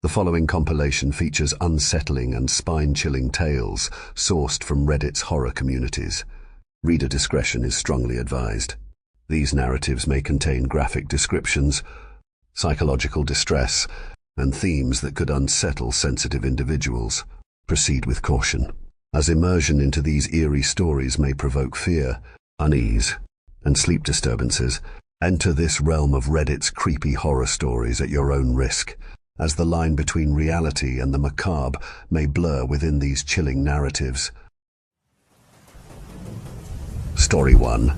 The following compilation features unsettling and spine-chilling tales sourced from Reddit's horror communities. Reader discretion is strongly advised. These narratives may contain graphic descriptions, psychological distress, and themes that could unsettle sensitive individuals. Proceed with caution, as immersion into these eerie stories may provoke fear, unease, and sleep disturbances. Enter this realm of Reddit's creepy horror stories at your own risk, as the line between reality and the macabre may blur within these chilling narratives. Story 1.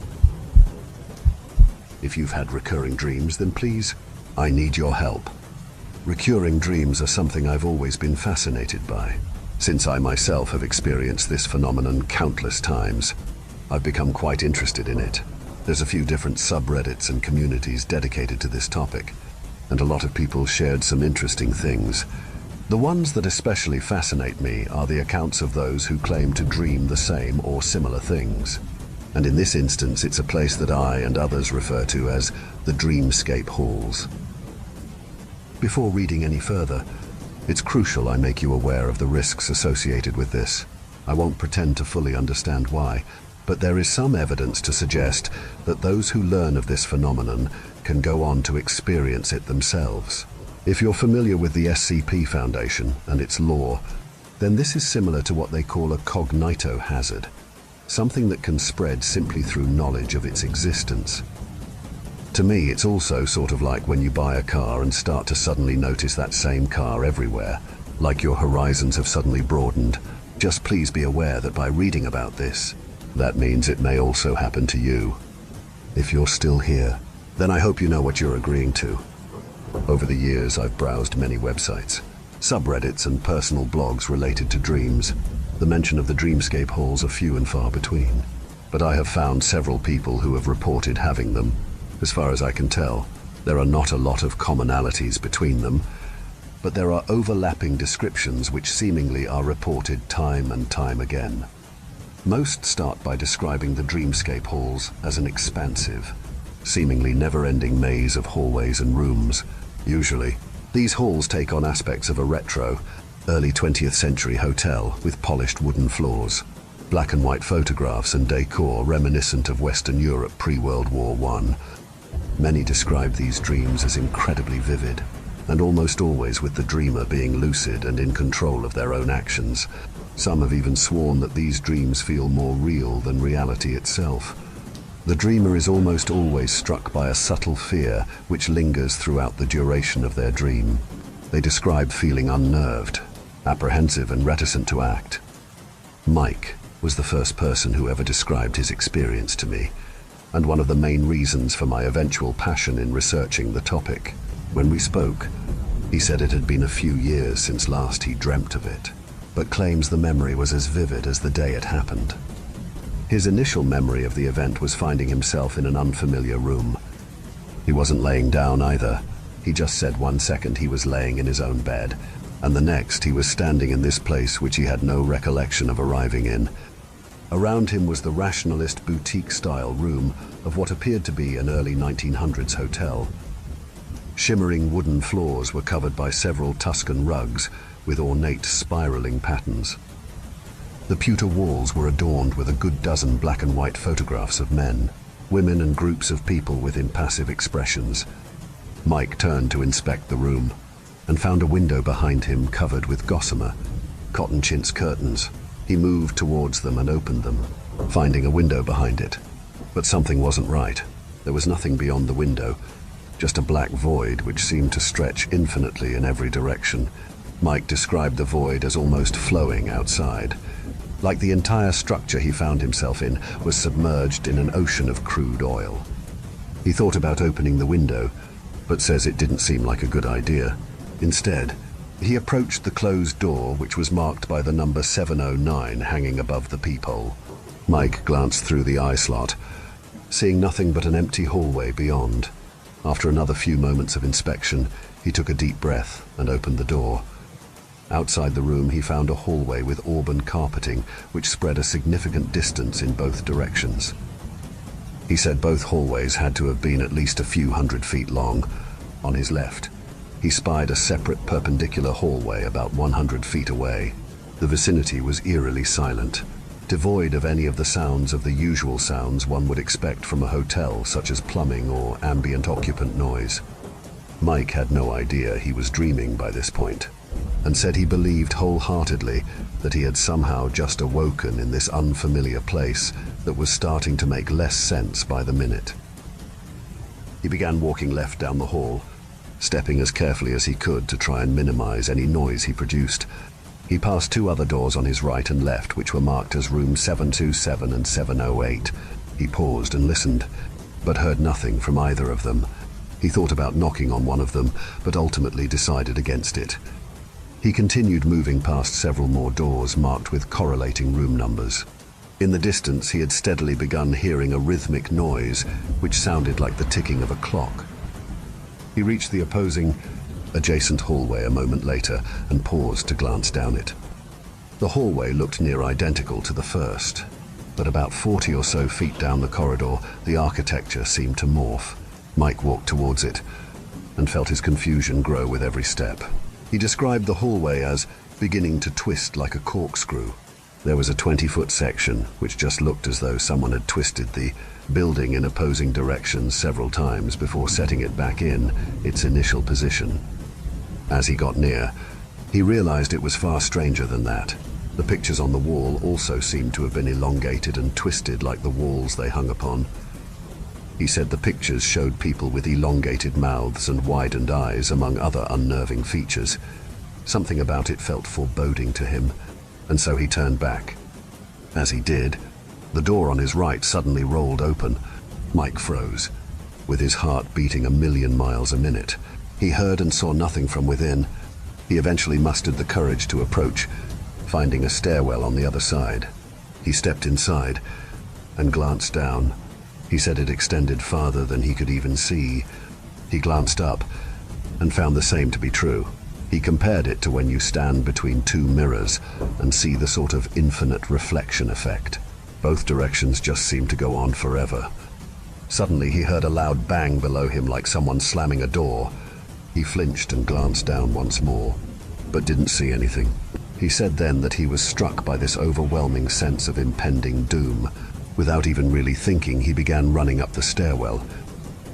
If you've had recurring dreams, then please, I need your help. Recurring dreams are something I've always been fascinated by. Since I myself have experienced this phenomenon countless times, I've become quite interested in it. There's a few different subreddits and communities dedicated to this topic, and a lot of people shared some interesting things. The ones that especially fascinate me are the accounts of those who claim to dream the same or similar things. And in this instance, it's a place that I and others refer to as the dreamscape halls. Before reading any further, it's crucial I make you aware of the risks associated with this. I won't pretend to fully understand why, but there is some evidence to suggest that those who learn of this phenomenon can go on to experience it themselves. If you're familiar with the SCP Foundation and its lore, then this is similar to what they call a cognito hazard, something that can spread simply through knowledge of its existence. To me, it's also sort of like when you buy a car and start to suddenly notice that same car everywhere, like your horizons have suddenly broadened. Just please be aware that by reading about this, that means it may also happen to you. If you're still here, then I hope you know what you're agreeing to. Over the years, I've browsed many websites, subreddits and personal blogs related to dreams. The mention of the dreamscape halls are few and far between, but I have found several people who have reported having them. As far as I can tell, there are not a lot of commonalities between them, but there are overlapping descriptions which seemingly are reported time and time again. Most start by describing the dreamscape halls as an expansive, seemingly never-ending maze of hallways and rooms. Usually, these halls take on aspects of a retro, early 20th century hotel with polished wooden floors, black and white photographs and decor reminiscent of Western Europe pre-World War I. Many describe these dreams as incredibly vivid, and almost always with the dreamer being lucid and in control of their own actions. Some have even sworn that these dreams feel more real than reality itself. The dreamer is almost always struck by a subtle fear which lingers throughout the duration of their dream. They describe feeling unnerved, apprehensive and reticent to act. Mike was the first person who ever described his experience to me, and one of the main reasons for my eventual passion in researching the topic. When we spoke, he said it had been a few years since last he dreamt of it, but claims the memory was as vivid as the day it happened. His initial memory of the event was finding himself in an unfamiliar room. He wasn't laying down either. He just said 1 second he was laying in his own bed, and the next he was standing in this place which he had no recollection of arriving in. Around him was the rationalist boutique-style room of what appeared to be an early 1900s hotel. Shimmering wooden floors were covered by several Tuscan rugs with ornate spiraling patterns. The pewter walls were adorned with a good dozen black and white photographs of men, women and groups of people with impassive expressions. Mike turned to inspect the room and found a window behind him covered with gossamer, cotton chintz curtains. He moved towards them and opened them, finding a window behind it. But something wasn't right. There was nothing beyond the window, just a black void which seemed to stretch infinitely in every direction. Mike described the void as almost flowing outside, like the entire structure he found himself in was submerged in an ocean of crude oil. He thought about opening the window, but says it didn't seem like a good idea. Instead, he approached the closed door, which was marked by the number 709 hanging above the peephole. Mike glanced through the eye slot, seeing nothing but an empty hallway beyond. After another few moments of inspection, he took a deep breath and opened the door. Outside the room, he found a hallway with auburn carpeting, which spread a significant distance in both directions. He said both hallways had to have been at least a few hundred feet long. On his left, he spied a separate perpendicular hallway about 100 feet away. The vicinity was eerily silent, devoid of any of the sounds of the usual sounds one would expect from a hotel, such as plumbing or ambient occupant noise. Mike had no idea he was dreaming by this point, and said he believed wholeheartedly that he had somehow just awoken in this unfamiliar place that was starting to make less sense by the minute. He began walking left down the hall, stepping as carefully as he could to try and minimize any noise he produced. He passed two other doors on his right and left, which were marked as room 727 and 708. He paused and listened, but heard nothing from either of them. He thought about knocking on one of them, but ultimately decided against it. He continued moving past several more doors marked with correlating room numbers. In the distance, he had steadily begun hearing a rhythmic noise, which sounded like the ticking of a clock. He reached the opposing, adjacent hallway a moment later and paused to glance down it. The hallway looked near identical to the first, but about 40 or so feet down the corridor, the architecture seemed to morph. Mike walked towards it and felt his confusion grow with every step. He described the hallway as beginning to twist like a corkscrew. There was a 20-foot section, which just looked as though someone had twisted the building in opposing directions several times before setting it back in its initial position. As he got near, he realized it was far stranger than that. The pictures on the wall also seemed to have been elongated and twisted like the walls they hung upon. He said the pictures showed people with elongated mouths and widened eyes, among other unnerving features. Something about it felt foreboding to him, and so he turned back. As he did, the door on his right suddenly rolled open. Mike froze, with his heart beating 1,000,000 miles a minute. He heard and saw nothing from within. He eventually mustered the courage to approach, finding a stairwell on the other side. He stepped inside and glanced down. He said it extended farther than he could even see. He glanced up and found the same to be true. He compared it to when you stand between two mirrors and see the sort of infinite reflection effect. Both directions just seemed to go on forever. Suddenly he heard a loud bang below him, like someone slamming a door. He flinched and glanced down once more, but didn't see anything. He said then that he was struck by this overwhelming sense of impending doom. Without even really thinking, he began running up the stairwell.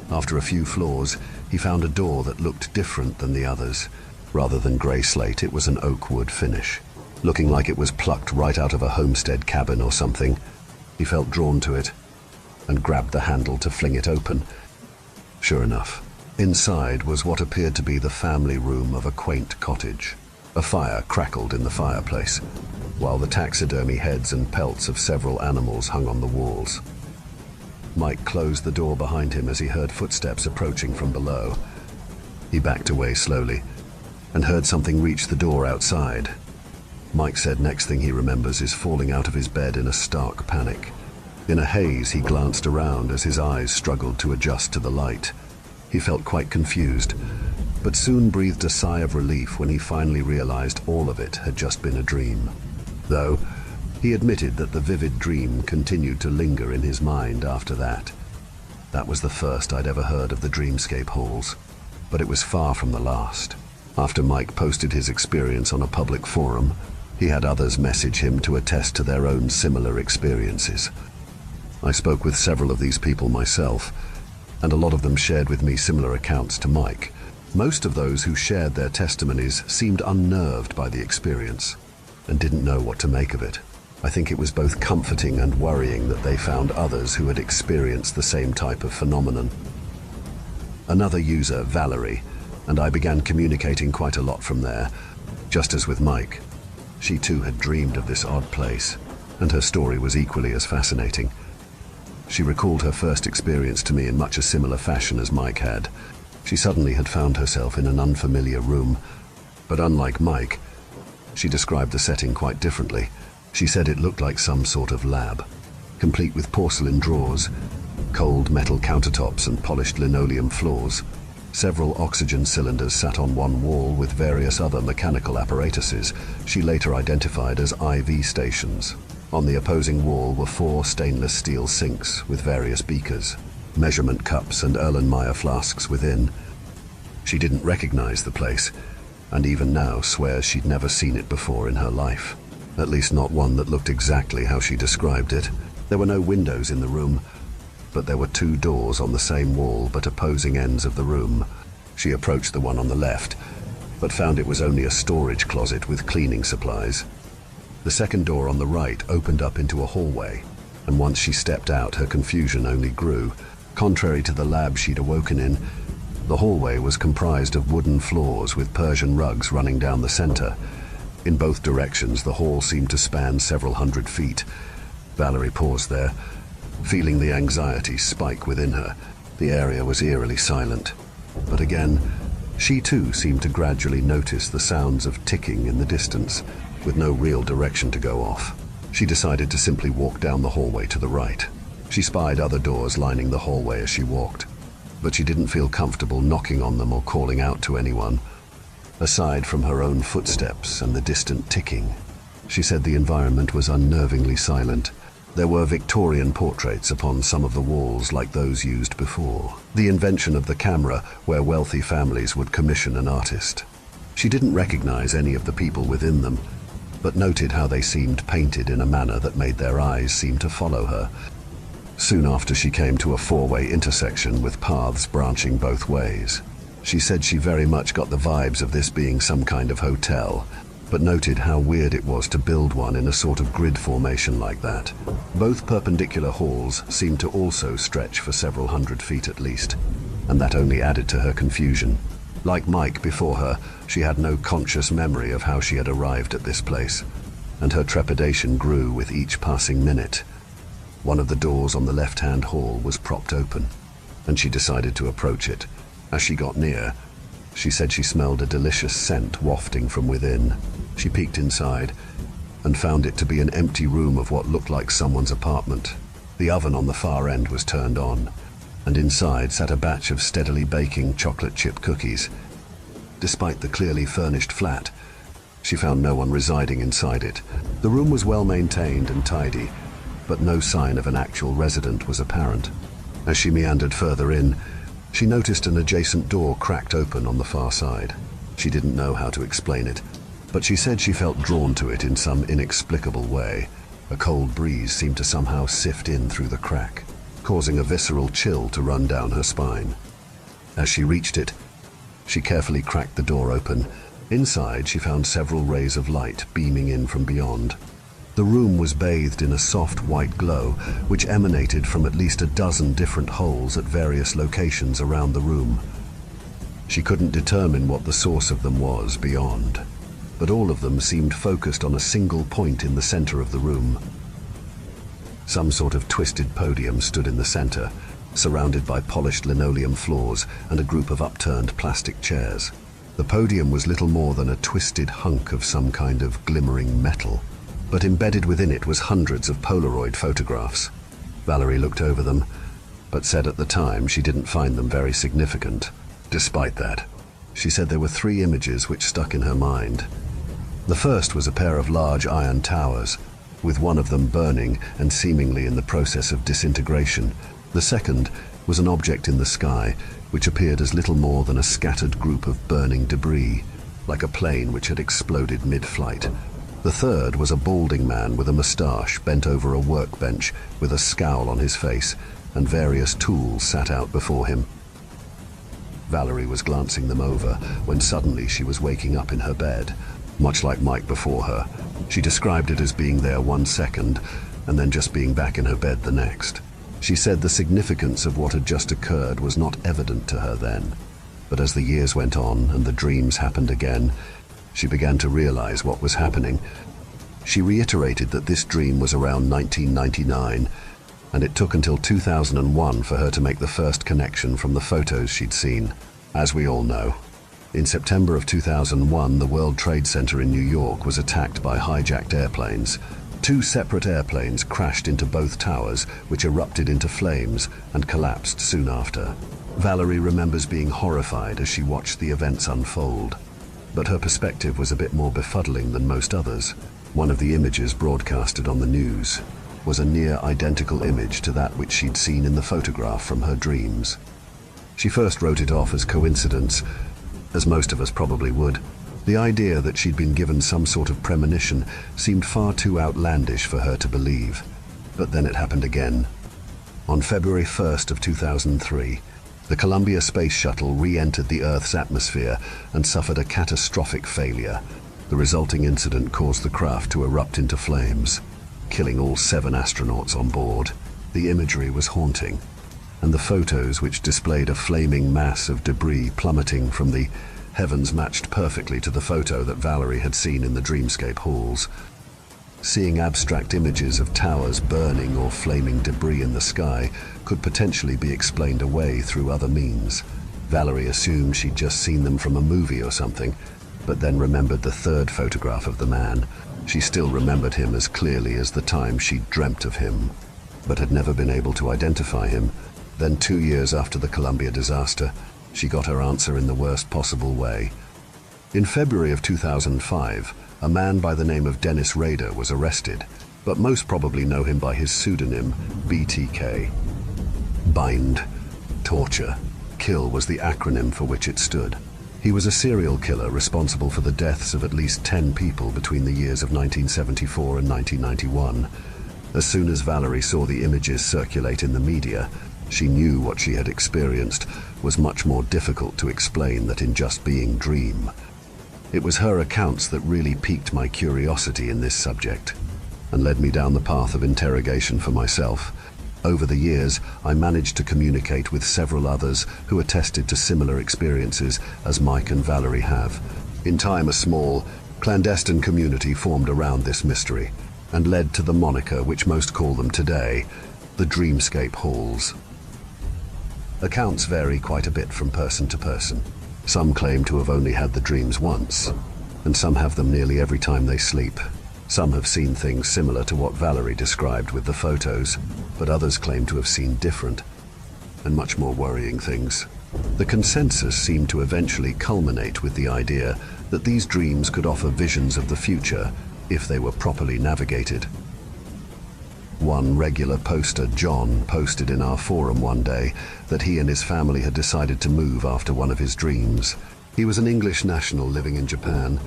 After a few floors, he found a door that looked different than the others. Rather than grey slate, it was an oak wood finish, looking like it was plucked right out of a homestead cabin or something. He felt drawn to it and grabbed the handle to fling it open. Sure enough, inside was what appeared to be the family room of a quaint cottage. A fire crackled in the fireplace, while the taxidermy heads and pelts of several animals hung on the walls. Mike closed the door behind him as he heard footsteps approaching from below. He backed away slowly and heard something reach the door outside. Mike said next thing he remembers is falling out of his bed in a stark panic. In a haze, he glanced around as his eyes struggled to adjust to the light. He felt quite confused, but soon breathed a sigh of relief when he finally realized all of it had just been a dream. Though, he admitted that the vivid dream continued to linger in his mind after that. That was the first I'd ever heard of the dreamscape halls, but it was far from the last. After Mike posted his experience on a public forum, he had others message him to attest to their own similar experiences. I spoke with several of these people myself, and a lot of them shared with me similar accounts to Mike. Most of those who shared their testimonies seemed unnerved by the experience and didn't know what to make of it. I think it was both comforting and worrying that they found others who had experienced the same type of phenomenon. Another user, Valerie, and I began communicating quite a lot from there, just as with Mike. She too had dreamed of this odd place, and her story was equally as fascinating. She recalled her first experience to me in much a similar fashion as Mike had. She suddenly had found herself in an unfamiliar room, but unlike Mike, she described the setting quite differently. She said it looked like some sort of lab, complete with porcelain drawers, cold metal countertops and polished linoleum floors. Several oxygen cylinders sat on one wall with various other mechanical apparatuses she later identified as IV stations. On the opposing wall were 4 stainless steel sinks with various beakers, measurement cups and Erlenmeyer flasks within. She didn't recognize the place, and even now swears she'd never seen it before in her life. At least not one that looked exactly how she described it. There were no windows in the room, but there were two doors on the same wall but opposing ends of the room. She approached the one on the left, but found it was only a storage closet with cleaning supplies. The second door on the right opened up into a hallway, and once she stepped out, her confusion only grew. Contrary to the lab she'd awoken in, the hallway was comprised of wooden floors with Persian rugs running down the center. In both directions, the hall seemed to span several hundred feet. Valerie paused there, feeling the anxiety spike within her. The area was eerily silent. But again, she too seemed to gradually notice the sounds of ticking in the distance, with no real direction to go off. She decided to simply walk down the hallway to the right. She spied other doors lining the hallway as she walked, but she didn't feel comfortable knocking on them or calling out to anyone. Aside from her own footsteps and the distant ticking, she said the environment was unnervingly silent. There were Victorian portraits upon some of the walls like those used before. The invention of the camera, where wealthy families would commission an artist. She didn't recognize any of the people within them, but noted how they seemed painted in a manner that made their eyes seem to follow her. Soon after, she came to a four-way intersection with paths branching both ways. She said she very much got the vibes of this being some kind of hotel, but noted how weird it was to build one in a sort of grid formation like that. Both perpendicular halls seemed to also stretch for several hundred feet at least, and that only added to her confusion. Like Mike before her, she had no conscious memory of how she had arrived at this place, and her trepidation grew with each passing minute. One of the doors on the left-hand hall was propped open, and she decided to approach it. As she got near, she said she smelled a delicious scent wafting from within. She peeked inside and found it to be an empty room of what looked like someone's apartment. The oven on the far end was turned on, and inside sat a batch of steadily baking chocolate chip cookies. Despite the clearly furnished flat, she found no one residing inside it. The room was well maintained and tidy, but no sign of an actual resident was apparent. As she meandered further in, she noticed an adjacent door cracked open on the far side. She didn't know how to explain it, but she said she felt drawn to it in some inexplicable way. A cold breeze seemed to somehow sift in through the crack, causing a visceral chill to run down her spine. As she reached it, she carefully cracked the door open. Inside, she found several rays of light beaming in from beyond. The room was bathed in a soft white glow, which emanated from at least a dozen different holes at various locations around the room. She couldn't determine what the source of them was beyond, but all of them seemed focused on a single point in the center of the room. Some sort of twisted podium stood in the center, surrounded by polished linoleum floors and a group of upturned plastic chairs. The podium was little more than a twisted hunk of some kind of glimmering metal, but embedded within it was hundreds of Polaroid photographs. Valerie looked over them, but said at the time she didn't find them very significant. Despite that, she said there were three images which stuck in her mind. The first was a pair of large iron towers, with one of them burning and seemingly in the process of disintegration. The second was an object in the sky, which appeared as little more than a scattered group of burning debris, like a plane which had exploded mid-flight. The third was a balding man with a moustache bent over a workbench with a scowl on his face, and various tools sat out before him. Valerie was glancing them over when suddenly she was waking up in her bed. Much like Mike before her, she described it as being there 1 second and then just being back in her bed the next. She said the significance of what had just occurred was not evident to her then, but as the years went on and the dreams happened again, she began to realize what was happening. She reiterated that this dream was around 1999, and it took until 2001 for her to make the first connection from the photos she'd seen. As we all know, in September of 2001, the World Trade Center in New York was attacked by hijacked airplanes. 2 separate airplanes crashed into both towers, which erupted into flames and collapsed soon after. Valerie remembers being horrified as she watched the events unfold, but her perspective was a bit more befuddling than most others. One of the images broadcasted on the news was a near identical image to that which she'd seen in the photograph from her dreams. She first wrote it off as coincidence, as most of us probably would. The idea that she'd been given some sort of premonition seemed far too outlandish for her to believe. But then it happened again. On February 1st of 2003, the Columbia Space Shuttle re-entered the Earth's atmosphere and suffered a catastrophic failure. The resulting incident caused the craft to erupt into flames, killing all 7 astronauts on board. The imagery was haunting, and the photos, which displayed a flaming mass of debris plummeting from the heavens, matched perfectly to the photo that Valerie had seen in the dreamscape halls. Seeing abstract images of towers burning or flaming debris in the sky could potentially be explained away through other means. Valerie assumed she'd just seen them from a movie or something, but then remembered the 3rd photograph of the man. She still remembered him as clearly as the time she'd dreamt of him, but had never been able to identify him. Then 2 years after the Columbia disaster, she got her answer in the worst possible way. In February of 2005, a man by the name of Dennis Rader was arrested, but most probably know him by his pseudonym, BTK. Bind, torture, kill was the acronym for which it stood. He was a serial killer responsible for the deaths of at least 10 people between the years of 1974 and 1991. As soon as Valerie saw the images circulate in the media, she knew what she had experienced was much more difficult to explain than in just being dream. It was her accounts that really piqued my curiosity in this subject and led me down the path of interrogation for myself. Over the years, I managed to communicate with several others who attested to similar experiences as Mike and Valerie have. In time, a small, clandestine community formed around this mystery and led to the moniker which most call them today, the Dreamscape Halls. Accounts vary quite a bit from person to person. Some claim to have only had the dreams once, and some have them nearly every time they sleep. Some have seen things similar to what Valerie described with the photos, but others claim to have seen different and much more worrying things. The consensus seemed to eventually culminate with the idea that these dreams could offer visions of the future if they were properly navigated. One regular poster, John, posted in our forum one day that he and his family had decided to move after one of his dreams. He was an English national living in Japan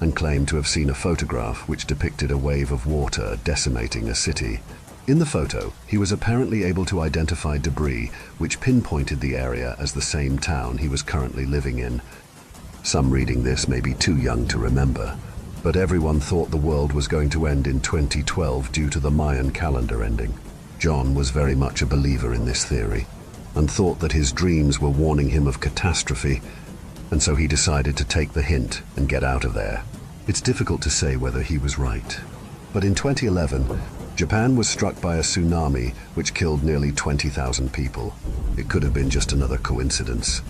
and claimed to have seen a photograph which depicted a wave of water decimating a city. In the photo, he was apparently able to identify debris which pinpointed the area as the same town he was currently living in. Some reading this may be too young to remember, but everyone thought the world was going to end in 2012 due to the Mayan calendar ending. John was very much a believer in this theory and thought that his dreams were warning him of catastrophe, and so he decided to take the hint and get out of there. It's difficult to say whether he was right, but in 2011, Japan was struck by a tsunami which killed nearly 20,000 people. It could have been just another coincidence.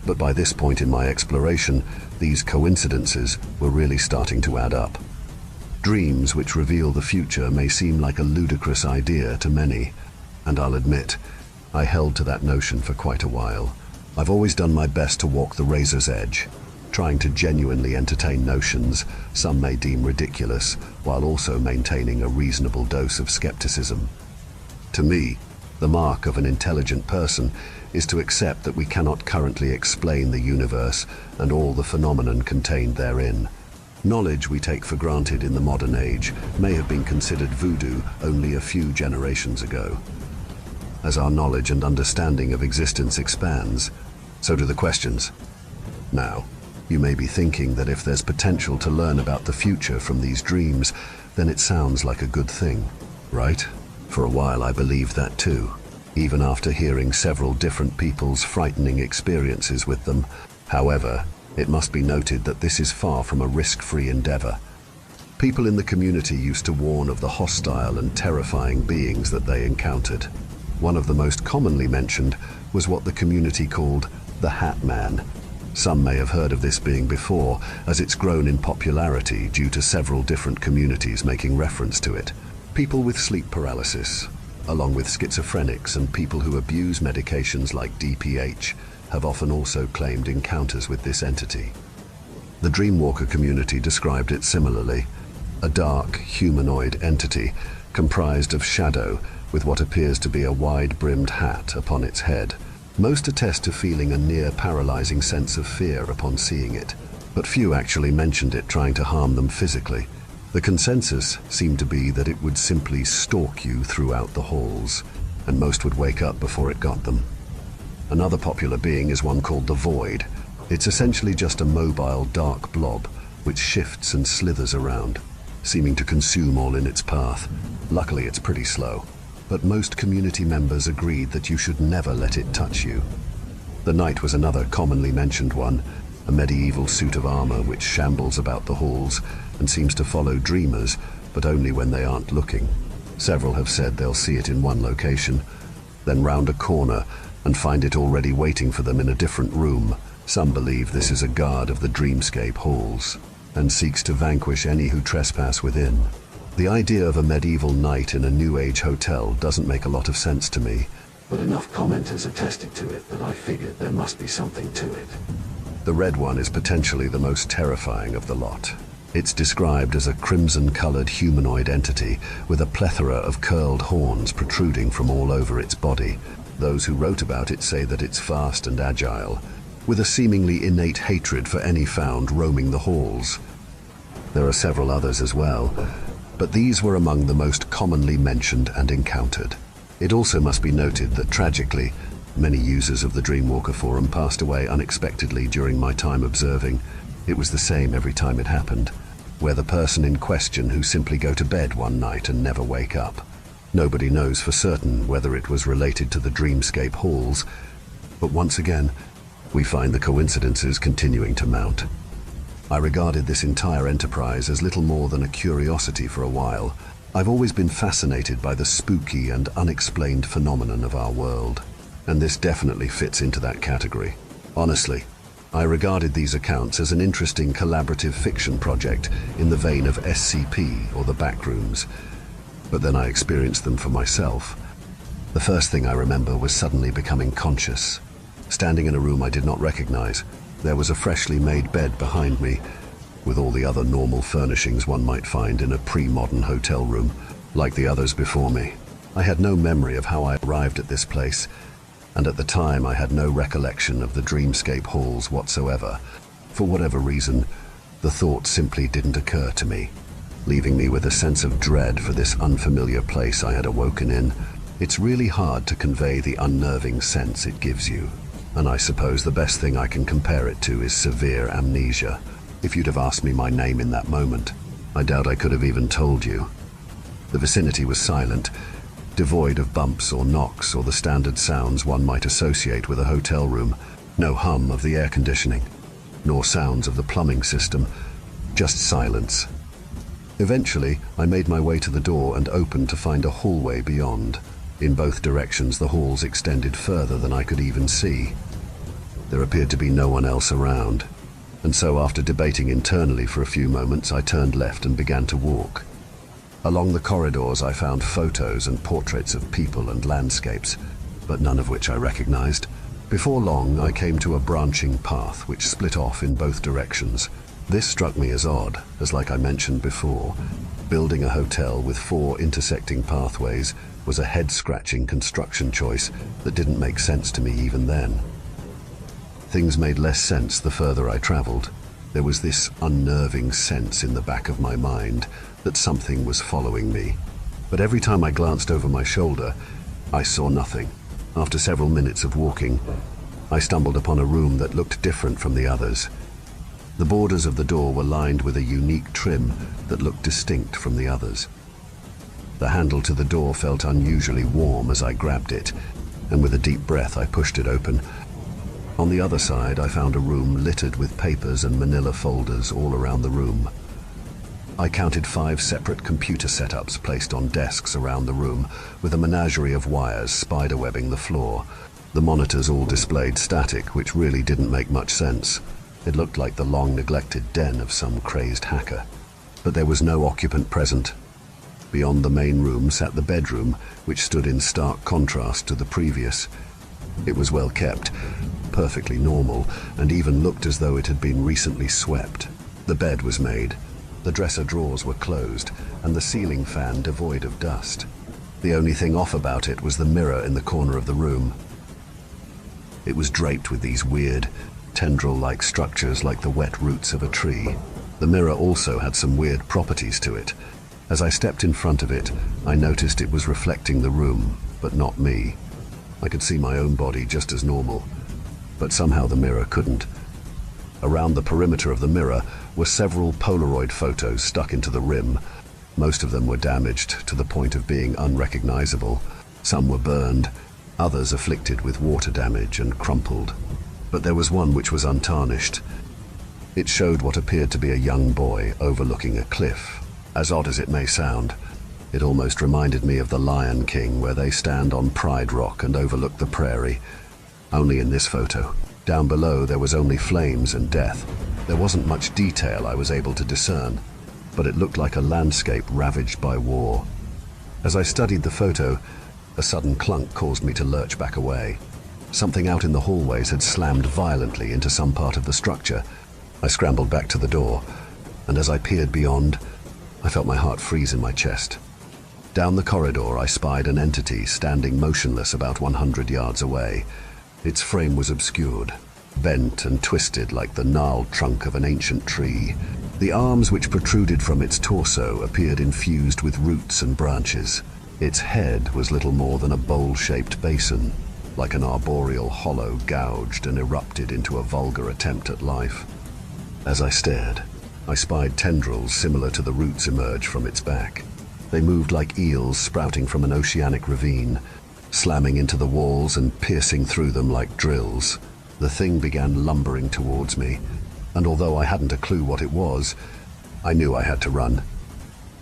But by this point in my exploration, these coincidences were really starting to add up. Dreams which reveal the future may seem like a ludicrous idea to many, and I'll admit, I held to that notion for quite a while. I've always done my best to walk the razor's edge, trying to genuinely entertain notions some may deem ridiculous, while also maintaining a reasonable dose of skepticism. To me, the mark of an intelligent person is to accept that we cannot currently explain the universe and all the phenomenon contained therein. Knowledge we take for granted in the modern age may have been considered voodoo only a few generations ago. As our knowledge and understanding of existence expands, so do the questions. Now, you may be thinking that if there's potential to learn about the future from these dreams, then it sounds like a good thing, right? For a while I believed that too, even after hearing several different people's frightening experiences with them. However, it must be noted that this is far from a risk-free endeavor. People in the community used to warn of the hostile and terrifying beings that they encountered. One of the most commonly mentioned was what the community called the Hat Man. Some may have heard of this being before, as it's grown in popularity due to several different communities making reference to it. People with sleep paralysis, along with schizophrenics and people who abuse medications like DPH, have often also claimed encounters with this entity. The Dreamwalker community described it similarly, a dark, humanoid entity comprised of shadow with what appears to be a wide-brimmed hat upon its head. Most attest to feeling a near paralyzing sense of fear upon seeing it, but few actually mentioned it trying to harm them physically. The consensus seemed to be that it would simply stalk you throughout the halls, and most would wake up before it got them. Another popular being is one called the Void. It's essentially just a mobile, dark blob which shifts and slithers around, seeming to consume all in its path. Luckily, it's pretty slow, but most community members agreed that you should never let it touch you. The Knight was another commonly mentioned one, a medieval suit of armor which shambles about the halls and seems to follow dreamers, but only when they aren't looking. Several have said they'll see it in one location, then round a corner and find it already waiting for them in a different room. Some believe this is a guard of the dreamscape halls and seeks to vanquish any who trespass within. The idea of a medieval knight in a New Age hotel doesn't make a lot of sense to me, but enough commenters attested to it that I figured there must be something to it. The red one is potentially the most terrifying of the lot. It's described as a crimson-colored humanoid entity with a plethora of curled horns protruding from all over its body. Those who wrote about it say that it's fast and agile, with a seemingly innate hatred for any found roaming the halls. There are several others as well, but these were among the most commonly mentioned and encountered. It also must be noted that tragically, many users of the Dreamwalker forum passed away unexpectedly during my time observing. It was the same every time it happened, where the person in question who simply go to bed one night and never wake up. Nobody knows for certain whether it was related to the Dreamscape halls, but once again, we find the coincidences continuing to mount. I regarded this entire enterprise as little more than a curiosity for a while. I've always been fascinated by the spooky and unexplained phenomenon of our world, and this definitely fits into that category. Honestly, I regarded these accounts as an interesting collaborative fiction project in the vein of SCP or the Backrooms, but then I experienced them for myself. The first thing I remember was suddenly becoming conscious. Standing in a room I did not recognize, there was a freshly made bed behind me, with all the other normal furnishings one might find in a pre-modern hotel room, like the others before me. I had no memory of how I arrived at this place, and at the time I had no recollection of the Dreamscape halls whatsoever. For whatever reason, the thought simply didn't occur to me, leaving me with a sense of dread for this unfamiliar place I had awoken in. It's really hard to convey the unnerving sense it gives you, and I suppose the best thing I can compare it to is severe amnesia. If you'd have asked me my name in that moment, I doubt I could have even told you. The vicinity was silent, devoid of bumps or knocks or the standard sounds one might associate with a hotel room. No hum of the air conditioning, nor sounds of the plumbing system, just silence. Eventually, I made my way to the door and opened to find a hallway beyond. In both directions, the halls extended further than I could even see. There appeared to be no one else around, and so after debating internally for a few moments, I turned left and began to walk. Along the corridors, I found photos and portraits of people and landscapes, but none of which I recognized. Before long, I came to a branching path which split off in both directions. This struck me as odd, as like I mentioned before, building a hotel with 4 intersecting pathways was a head-scratching construction choice that didn't make sense to me even then. Things made less sense the further I traveled. There was this unnerving sense in the back of my mind that something was following me. But every time I glanced over my shoulder, I saw nothing. After several minutes of walking, I stumbled upon a room that looked different from the others. The borders of the door were lined with a unique trim that looked distinct from the others. The handle to the door felt unusually warm as I grabbed it, and with a deep breath I pushed it open. On the other side, I found a room littered with papers and manila folders all around the room. I counted 5 separate computer setups placed on desks around the room, with a menagerie of wires spiderwebbing the floor. The monitors all displayed static, which really didn't make much sense. It looked like the long-neglected den of some crazed hacker. But there was no occupant present. Beyond the main room sat the bedroom, which stood in stark contrast to the previous. It was well kept, perfectly normal, and even looked as though it had been recently swept. The bed was made, the dresser drawers were closed, and the ceiling fan devoid of dust. The only thing off about it was the mirror in the corner of the room. It was draped with these weird, tendril-like structures like the wet roots of a tree. The mirror also had some weird properties to it. As I stepped in front of it, I noticed it was reflecting the room, but not me. I could see my own body just as normal, but somehow the mirror couldn't. Around the perimeter of the mirror were several Polaroid photos stuck into the rim. Most of them were damaged to the point of being unrecognizable. Some were burned, others afflicted with water damage and crumpled. But there was one which was untarnished. It showed what appeared to be a young boy overlooking a cliff. As odd as it may sound, it almost reminded me of the Lion King, where they stand on Pride Rock and overlook the prairie. Only in this photo, down below there was only flames and death. There wasn't much detail I was able to discern, but it looked like a landscape ravaged by war. As I studied the photo, a sudden clunk caused me to lurch back away. Something out in the hallways had slammed violently into some part of the structure. I scrambled back to the door, and as I peered beyond, I felt my heart freeze in my chest. Down the corridor, I spied an entity standing motionless about 100 yards away. Its frame was obscured, bent and twisted like the gnarled trunk of an ancient tree. The arms which protruded from its torso appeared infused with roots and branches. Its head was little more than a bowl-shaped basin, like an arboreal hollow gouged and erupted into a vulgar attempt at life. As I stared, I spied tendrils similar to the roots emerge from its back. They moved like eels sprouting from an oceanic ravine, slamming into the walls and piercing through them like drills. The thing began lumbering towards me, and although I hadn't a clue what it was, I knew I had to run.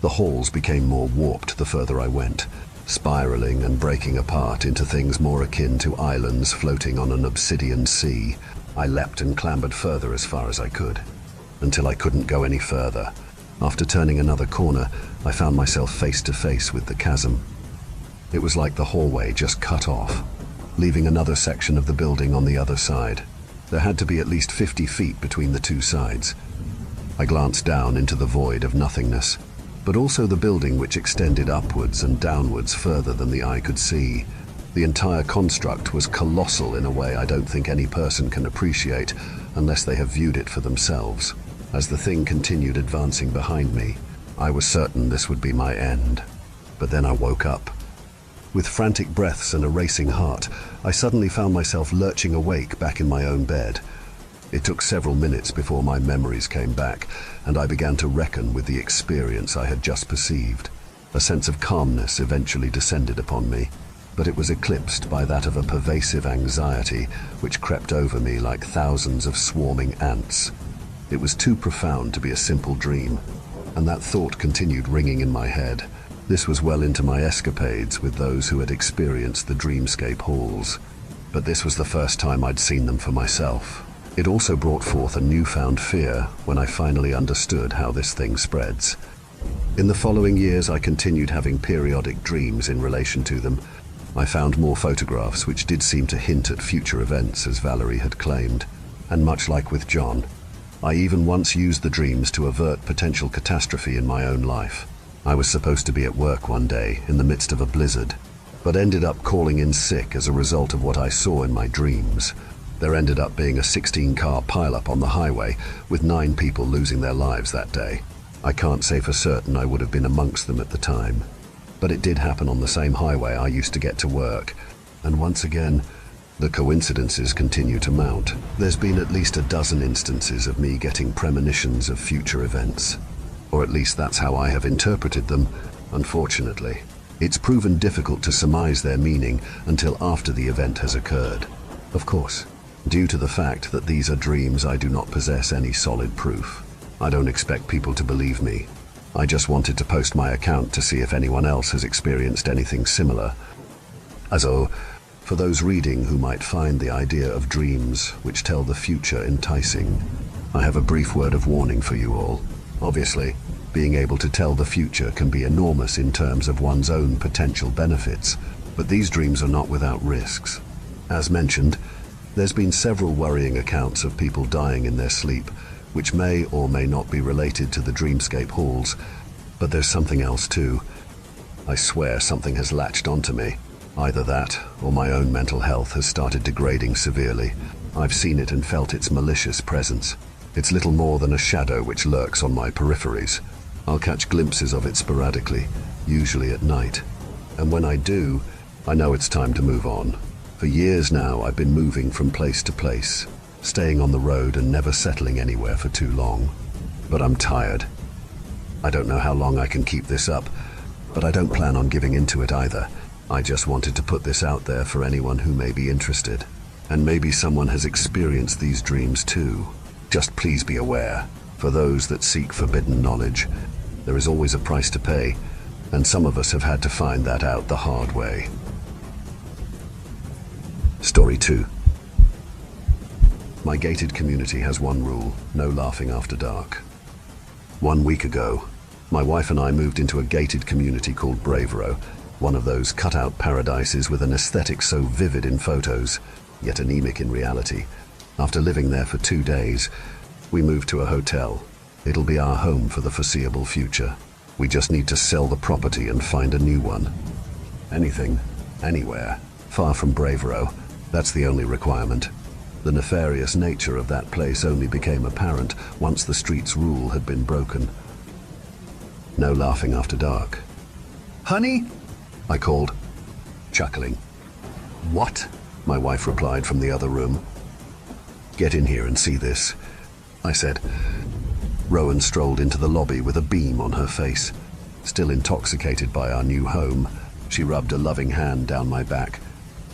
The halls became more warped the further I went, spiraling and breaking apart into things more akin to islands floating on an obsidian sea. I leapt and clambered further as far as I could, until I couldn't go any further. After turning another corner, I found myself face to face with the chasm. It was like the hallway just cut off, leaving another section of the building on the other side. There had to be at least 50 feet between the two sides. I glanced down into the void of nothingness, but also the building which extended upwards and downwards further than the eye could see. The entire construct was colossal in a way I don't think any person can appreciate unless they have viewed it for themselves. As the thing continued advancing behind me, I was certain this would be my end. But then I woke up. With frantic breaths and a racing heart, I suddenly found myself lurching awake back in my own bed. It took several minutes before my memories came back, and I began to reckon with the experience I had just perceived. A sense of calmness eventually descended upon me, but it was eclipsed by that of a pervasive anxiety which crept over me like thousands of swarming ants. It was too profound to be a simple dream, and that thought continued ringing in my head. This was well into my escapades with those who had experienced the dreamscape halls, but this was the first time I'd seen them for myself. It also brought forth a newfound fear when I finally understood how this thing spreads. In the following years, I continued having periodic dreams in relation to them. I found more photographs which did seem to hint at future events, as Valerie had claimed, and much like with John, I even once used the dreams to avert potential catastrophe in my own life. I was supposed to be at work one day in the midst of a blizzard, but ended up calling in sick as a result of what I saw in my dreams. There ended up being a 16-car pileup on the highway, with 9 people losing their lives that day. I can't say for certain I would have been amongst them at the time, but it did happen on the same highway I used to get to work, and once again, the coincidences continue to mount. There's been at least a dozen instances of me getting premonitions of future events, or at least that's how I have interpreted them, unfortunately. It's proven difficult to surmise their meaning until after the event has occurred. Of course, due to the fact that these are dreams, I do not possess any solid proof. I don't expect people to believe me. I just wanted to post my account to see if anyone else has experienced anything similar. For those reading who might find the idea of dreams which tell the future enticing, I have a brief word of warning for you all. Obviously, being able to tell the future can be enormous in terms of one's own potential benefits, but these dreams are not without risks. As mentioned, there's been several worrying accounts of people dying in their sleep, which may or may not be related to the dreamscape halls, but there's something else too. I swear something has latched onto me. Either that, or my own mental health has started degrading severely. I've seen it and felt its malicious presence. It's little more than a shadow which lurks on my peripheries. I'll catch glimpses of it sporadically, usually at night. And when I do, I know it's time to move on. For years now, I've been moving from place to place, staying on the road and never settling anywhere for too long. But I'm tired. I don't know how long I can keep this up, but I don't plan on giving into it either. I just wanted to put this out there for anyone who may be interested. And maybe someone has experienced these dreams too. Just please be aware, for those that seek forbidden knowledge, there is always a price to pay, and some of us have had to find that out the hard way. Story 2. My gated community has one rule: no laughing after dark. 1 week ago, my wife and I moved into a gated community called Bravero, one of those cut-out paradises with an aesthetic so vivid in photos, yet anemic in reality. After living there for 2 days, we moved to a hotel. It'll be our home for the foreseeable future. We just need to sell the property and find a new one. Anything, anywhere, far from Bravero, that's the only requirement. The nefarious nature of that place only became apparent once the street's rule had been broken. No laughing after dark. "Honey?" I called, chuckling. "What?" my wife replied from the other room. "Get in here and see this," I said. Rowan strolled into the lobby with a beam on her face. Still intoxicated by our new home, she rubbed a loving hand down my back,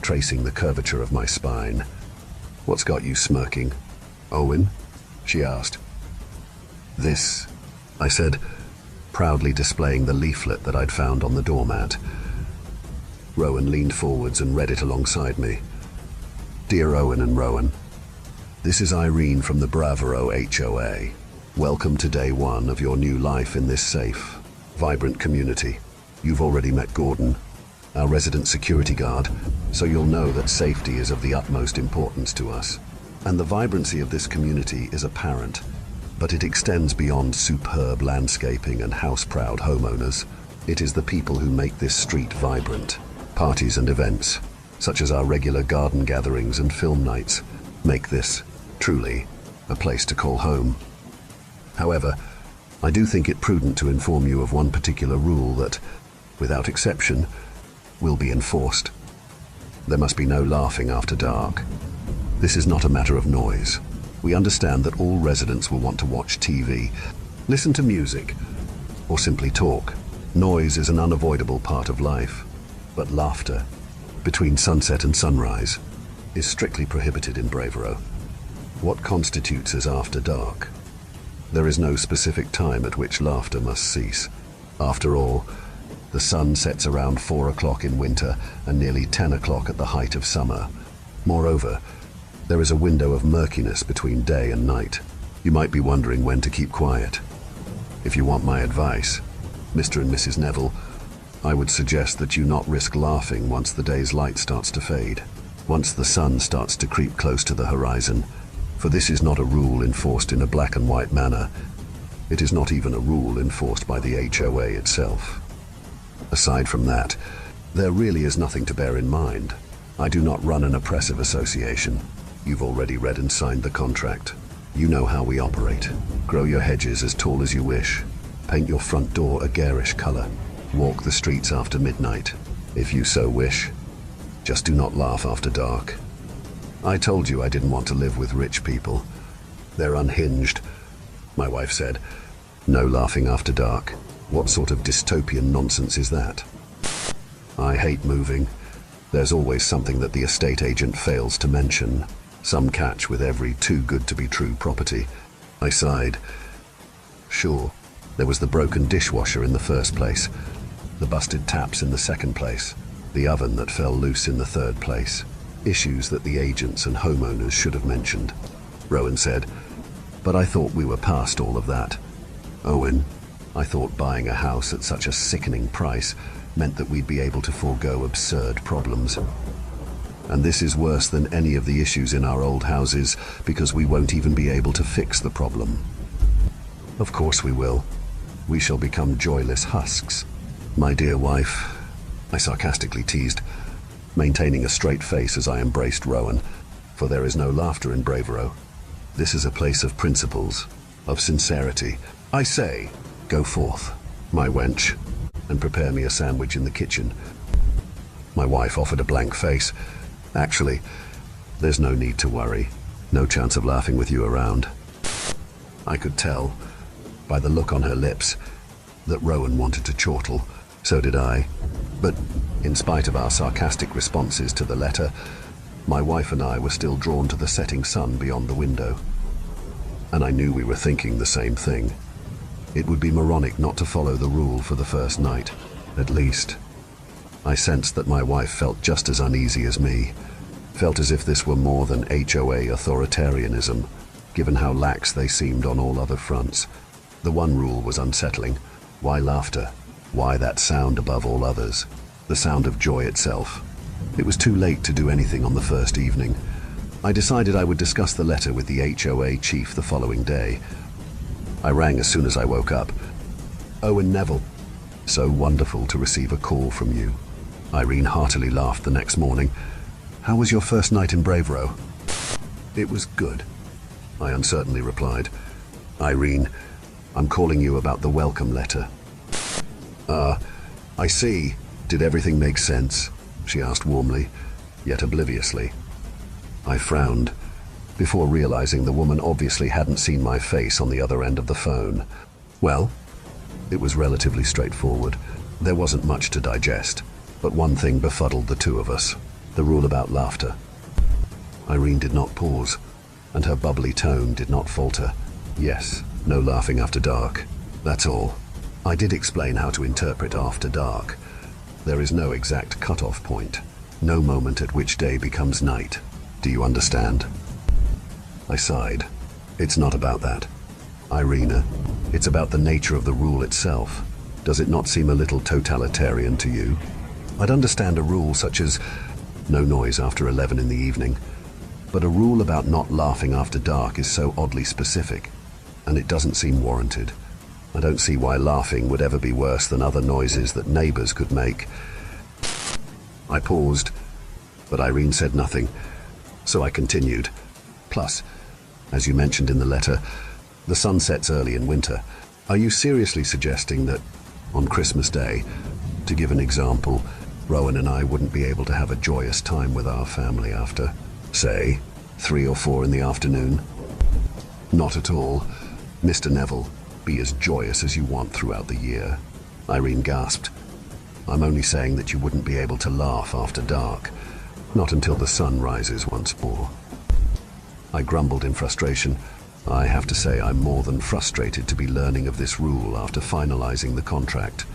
tracing the curvature of my spine. "What's got you smirking, Owen?" she asked. "This," I said, proudly displaying the leaflet that I'd found on the doormat. Rowan leaned forwards and read it alongside me. "Dear Owen and Rowan, this is Irene from the Bravero HOA. Welcome to day 1 of your new life in this safe, vibrant community. You've already met Gordon, our resident security guard, so you'll know that safety is of the utmost importance to us. And the vibrancy of this community is apparent, but it extends beyond superb landscaping and house-proud homeowners. It is the people who make this street vibrant. Parties and events, such as our regular garden gatherings and film nights, make this, truly, a place to call home. However, I do think it prudent to inform you of one particular rule that, without exception, will be enforced. There must be no laughing after dark. This is not a matter of noise. We understand that all residents will want to watch TV, listen to music, or simply talk. Noise is an unavoidable part of life, but laughter, between sunset and sunrise, is strictly prohibited in Bravero. What constitutes as after dark? There is no specific time at which laughter must cease. After all, the sun sets around 4 o'clock in winter and nearly 10 o'clock at the height of summer. Moreover, there is a window of murkiness between day and night. You might be wondering when to keep quiet. If you want my advice, Mr. and Mrs. Neville, I would suggest that you not risk laughing once the day's light starts to fade, once the sun starts to creep close to the horizon, for this is not a rule enforced in a black and white manner. It is not even a rule enforced by the HOA itself. Aside from that, there really is nothing to bear in mind. I do not run an oppressive association. You've already read and signed the contract. You know how we operate. Grow your hedges as tall as you wish. Paint your front door a garish color. Walk the streets after midnight, if you so wish. Just do not laugh after dark. I told you I didn't want to live with rich people. They're unhinged, my wife said. No laughing after dark. What sort of dystopian nonsense is that? I hate moving. There's always something that the estate agent fails to mention. Some catch with every too-good-to-be-true property. I sighed. Sure, there was the broken dishwasher in the first place, the busted taps in the second place, the oven that fell loose in the third place. Issues that the agents and homeowners should have mentioned, Rowan said. But I thought we were past all of that. Owen, I thought buying a house at such a sickening price meant that we'd be able to forego absurd problems. And this is worse than any of the issues in our old houses because we won't even be able to fix the problem. Of course we will. We shall become joyless husks. My dear wife, I sarcastically teased, maintaining a straight face as I embraced Rowan, for there is no laughter in Bravero. This is a place of principles, of sincerity. I say, go forth, my wench, and prepare me a sandwich in the kitchen. My wife offered a blank face. Actually, there's no need to worry. No chance of laughing with you around. I could tell, by the look on her lips, that Rowan wanted to chortle. So did I. But in spite of our sarcastic responses to the letter, my wife and I were still drawn to the setting sun beyond the window. And I knew we were thinking the same thing. It would be moronic not to follow the rule for the first night, at least. I sensed that my wife felt just as uneasy as me, felt as if this were more than HOA authoritarianism, given how lax they seemed on all other fronts. The one rule was unsettling. Why laughter? Why that sound above all others? The sound of joy itself. It was too late to do anything on the first evening. I decided I would discuss the letter with the HOA chief the following day. I rang as soon as I woke up. Owen Neville. So wonderful to receive a call from you. Irene heartily laughed the next morning. How was your first night in Bravero? It was good, I uncertainly replied. Irene, I'm calling you about the welcome letter. I see. Did everything make sense? She asked warmly, yet obliviously. I frowned, before realizing the woman obviously hadn't seen my face on the other end of the phone. Well, it was relatively straightforward. There wasn't much to digest, but one thing befuddled the two of us, the rule about laughter. Irene did not pause, and her bubbly tone did not falter. Yes, no laughing after dark. That's all. I did explain how to interpret after dark. There is no exact cut-off point, no moment at which day becomes night. Do you understand? I sighed. It's not about that. Irina, it's about the nature of the rule itself. Does it not seem a little totalitarian to you? I'd understand a rule such as no noise after 11 in the evening, but a rule about not laughing after dark is so oddly specific, and it doesn't seem warranted. I don't see why laughing would ever be worse than other noises that neighbors could make. I paused, but Irene said nothing, so I continued. Plus, as you mentioned in the letter, the sun sets early in winter. Are you seriously suggesting that, on Christmas Day, to give an example, Rowan and I wouldn't be able to have a joyous time with our family after, say, 3 or 4 in the afternoon? Not at all. Mr. Neville, be as joyous as you want throughout the year. Irene gasped. I'm only saying that you wouldn't be able to laugh after dark, not until the sun rises once more. I grumbled in frustration. I have to say I'm more than frustrated to be learning of this rule after finalizing the contract.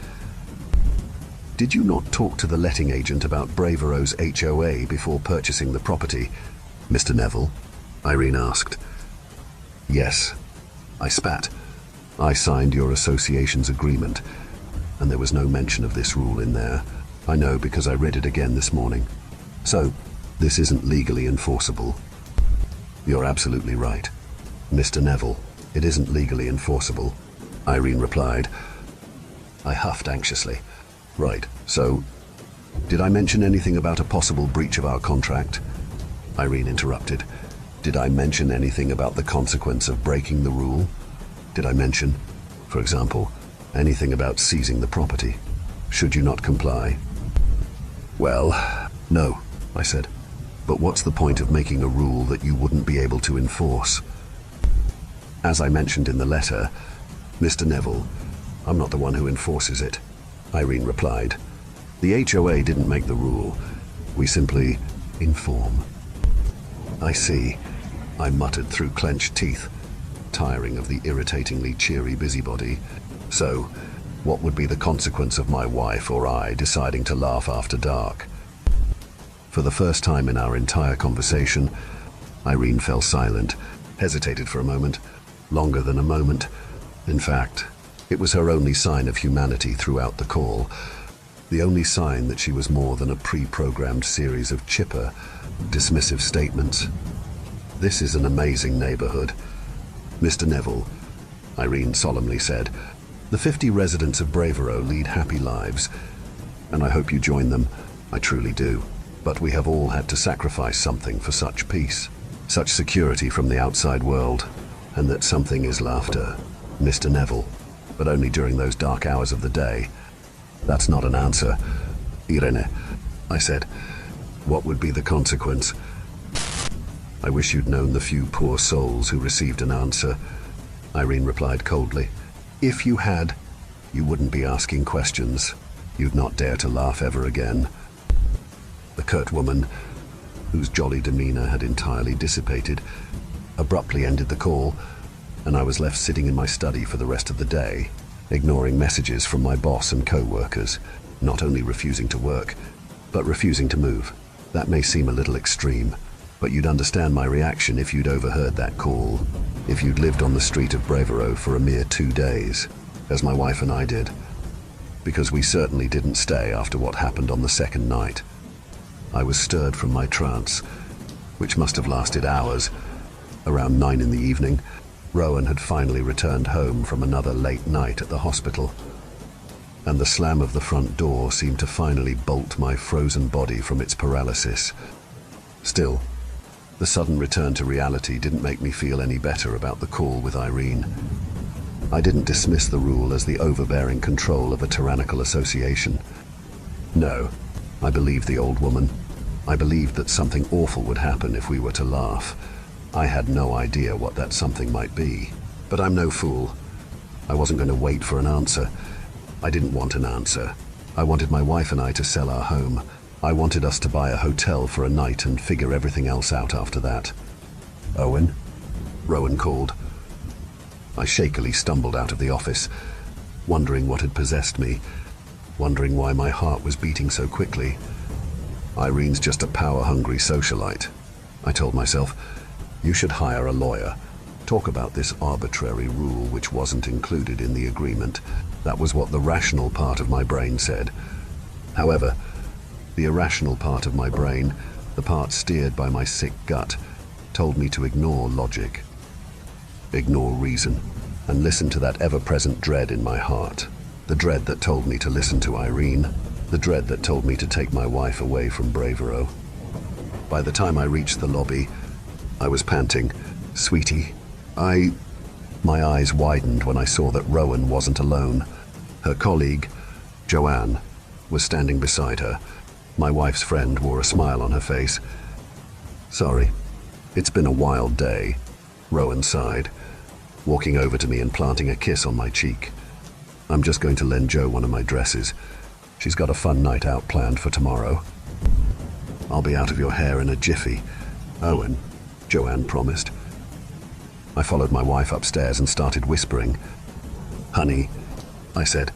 Did you not talk to the letting agent about Bravero's HOA before purchasing the property, Mr. Neville? Irene asked. Yes. I spat. I signed your association's agreement, and there was no mention of this rule in there. I know because I read it again this morning. So, this isn't legally enforceable. You're absolutely right. Mr. Neville, it isn't legally enforceable, Irene replied. I huffed anxiously. Right, so, did I mention anything about a possible breach of our contract? Irene interrupted. Did I mention anything about the consequence of breaking the rule? Did I mention, for example, anything about seizing the property, should you not comply? Well, no, I said. But what's the point of making a rule that you wouldn't be able to enforce? As I mentioned in the letter, Mr. Neville, I'm not the one who enforces it, Irene replied. The HOA didn't make the rule. We simply inform. I see, I muttered through clenched teeth, tiring of the irritatingly cheery busybody. So, what would be the consequence of my wife or I deciding to laugh after dark? For the first time in our entire conversation, Irene fell silent, hesitated for a moment, longer than a moment. In fact, it was her only sign of humanity throughout the call, the only sign that she was more than a pre-programmed series of chipper, dismissive statements. This is an amazing neighborhood. Mr. Neville, Irene solemnly said, the 50 residents of Bravero lead happy lives, and I hope you join them. I truly do. But we have all had to sacrifice something for such peace, such security from the outside world, and that something is laughter, Mr. Neville, but only during those dark hours of the day. That's not an answer, Irene, I said. What would be the consequence? I wish you'd known the few poor souls who received an answer, Irene replied coldly. If you had, you wouldn't be asking questions. You'd not dare to laugh ever again. The curt woman, whose jolly demeanor had entirely dissipated, abruptly ended the call, and I was left sitting in my study for the rest of the day, ignoring messages from my boss and co-workers, not only refusing to work, but refusing to move. That may seem a little extreme, but you'd understand my reaction if you'd overheard that call, if you'd lived on the street of Bravero for a mere 2 days, as my wife and I did, because we certainly didn't stay after what happened on the second night. I was stirred from my trance, which must have lasted hours. Around 9 in the evening, Rowan had finally returned home from another late night at the hospital, and the slam of the front door seemed to finally bolt my frozen body from its paralysis. Still, the sudden return to reality didn't make me feel any better about the call with Irene. I didn't dismiss the rule as the overbearing control of a tyrannical association. No, I believed the old woman. I believed that something awful would happen if we were to laugh. I had no idea what that something might be. But I'm no fool. I wasn't going to wait for an answer. I didn't want an answer. I wanted my wife and I to sell our home. I wanted us to buy a hotel for a night and figure everything else out after that. Owen? Rowan called. I shakily stumbled out of the office, wondering what had possessed me, wondering why my heart was beating so quickly. Irene's just a power-hungry socialite. I told myself, you should hire a lawyer. Talk about this arbitrary rule which wasn't included in the agreement. That was what the rational part of my brain said. However, the irrational part of my brain, the part steered by my sick gut, told me to ignore logic, ignore reason, and listen to that ever-present dread in my heart. The dread that told me to listen to Irene, the dread that told me to take my wife away from Bravero. By the time I reached the lobby, I was panting. Sweetie, My eyes widened when I saw that Rowan wasn't alone. Her colleague, Joanne, was standing beside her. My wife's friend wore a smile on her face. Sorry, it's been a wild day, Rowan sighed, walking over to me and planting a kiss on my cheek. I'm just going to lend Jo one of my dresses. She's got a fun night out planned for tomorrow. I'll be out of your hair in a jiffy, Owen, Joanne promised. I followed my wife upstairs and started whispering. Honey, I said,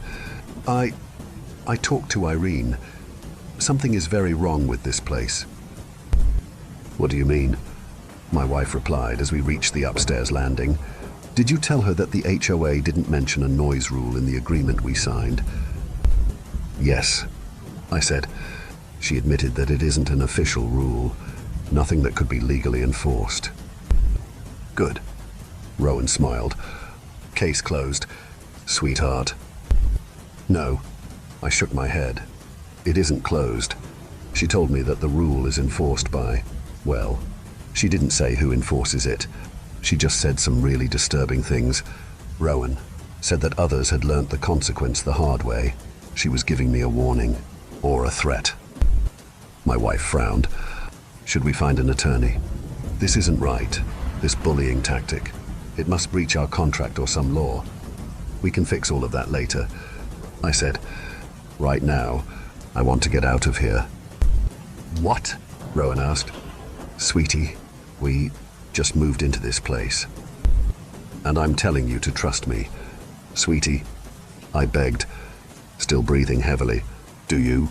I talked to Irene. Something is very wrong with this place. What do you mean? My wife replied as we reached the upstairs landing. Did you tell her that the HOA didn't mention a noise rule in the agreement we signed? Yes, I said. She admitted that it isn't an official rule, nothing that could be legally enforced. Good. Rowan smiled. Case closed. Sweetheart. No, I shook my head. It isn't closed. She told me that the rule is enforced by, well, she didn't say who enforces it. She just said some really disturbing things. Rowan said that others had learnt the consequence the hard way. She was giving me a warning, or a threat. My wife frowned. Should we find an attorney? This isn't right, this bullying tactic. It must breach our contract or some law. We can fix all of that later, I said. Right now, I want to get out of here. What? Rowan asked. Sweetie, we just moved into this place. And I'm telling you to trust me. Sweetie, I begged, still breathing heavily. Do you?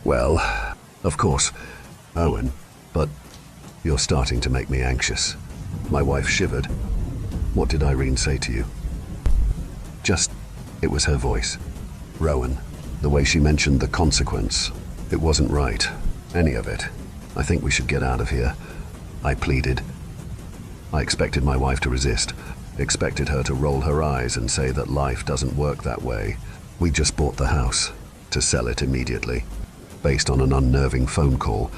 Well, of course, Owen, but you're starting to make me anxious. My wife shivered. What did Irene say to you? It was her voice. Rowan, the way she mentioned the consequence. It wasn't right, any of it. I think we should get out of here, I pleaded. I expected my wife to resist, expected her to roll her eyes and say that life doesn't work that way. We just bought the house, to sell it immediately. based on an unnerving phone call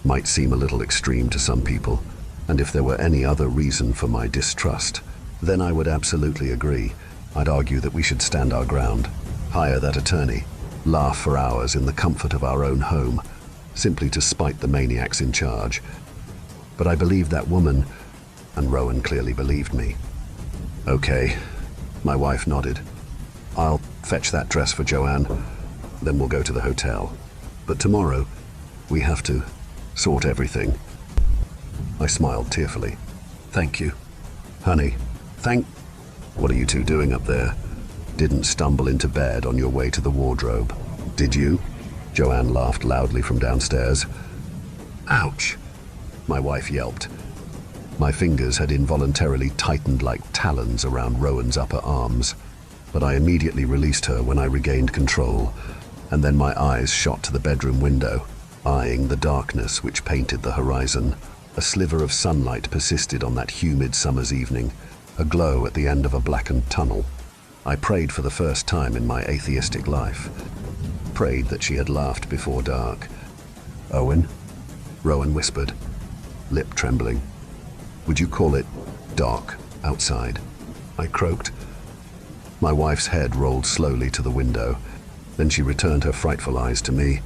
might seem a little extreme to some people, and if there were any other reason for my distrust, then I would absolutely agree. I'd argue that we should stand our ground, hire that attorney, laugh for hours in the comfort of our own home, simply to spite the maniacs in charge. But I believed that woman, and Rowan clearly believed me. Okay, my wife nodded. I'll fetch that dress for Joanne, then we'll go to the hotel. But tomorrow, we have to sort everything. I smiled tearfully. Thank you. Honey, What are you two doing up there? Didn't stumble into bed on your way to the wardrobe, did you? Joanne laughed loudly from downstairs. Ouch! My wife yelped. My fingers had involuntarily tightened like talons around Rowan's upper arms, but I immediately released her when I regained control, and then my eyes shot to the bedroom window, eyeing the darkness which painted the horizon. A sliver of sunlight persisted on that humid summer's evening, a glow at the end of a blackened tunnel. I prayed for the first time in my atheistic life. Prayed that she had laughed before dark. Owen? Rowan whispered, lip trembling. Would you call it dark outside? I croaked. My wife's head rolled slowly to the window. Then she returned her frightful eyes to me.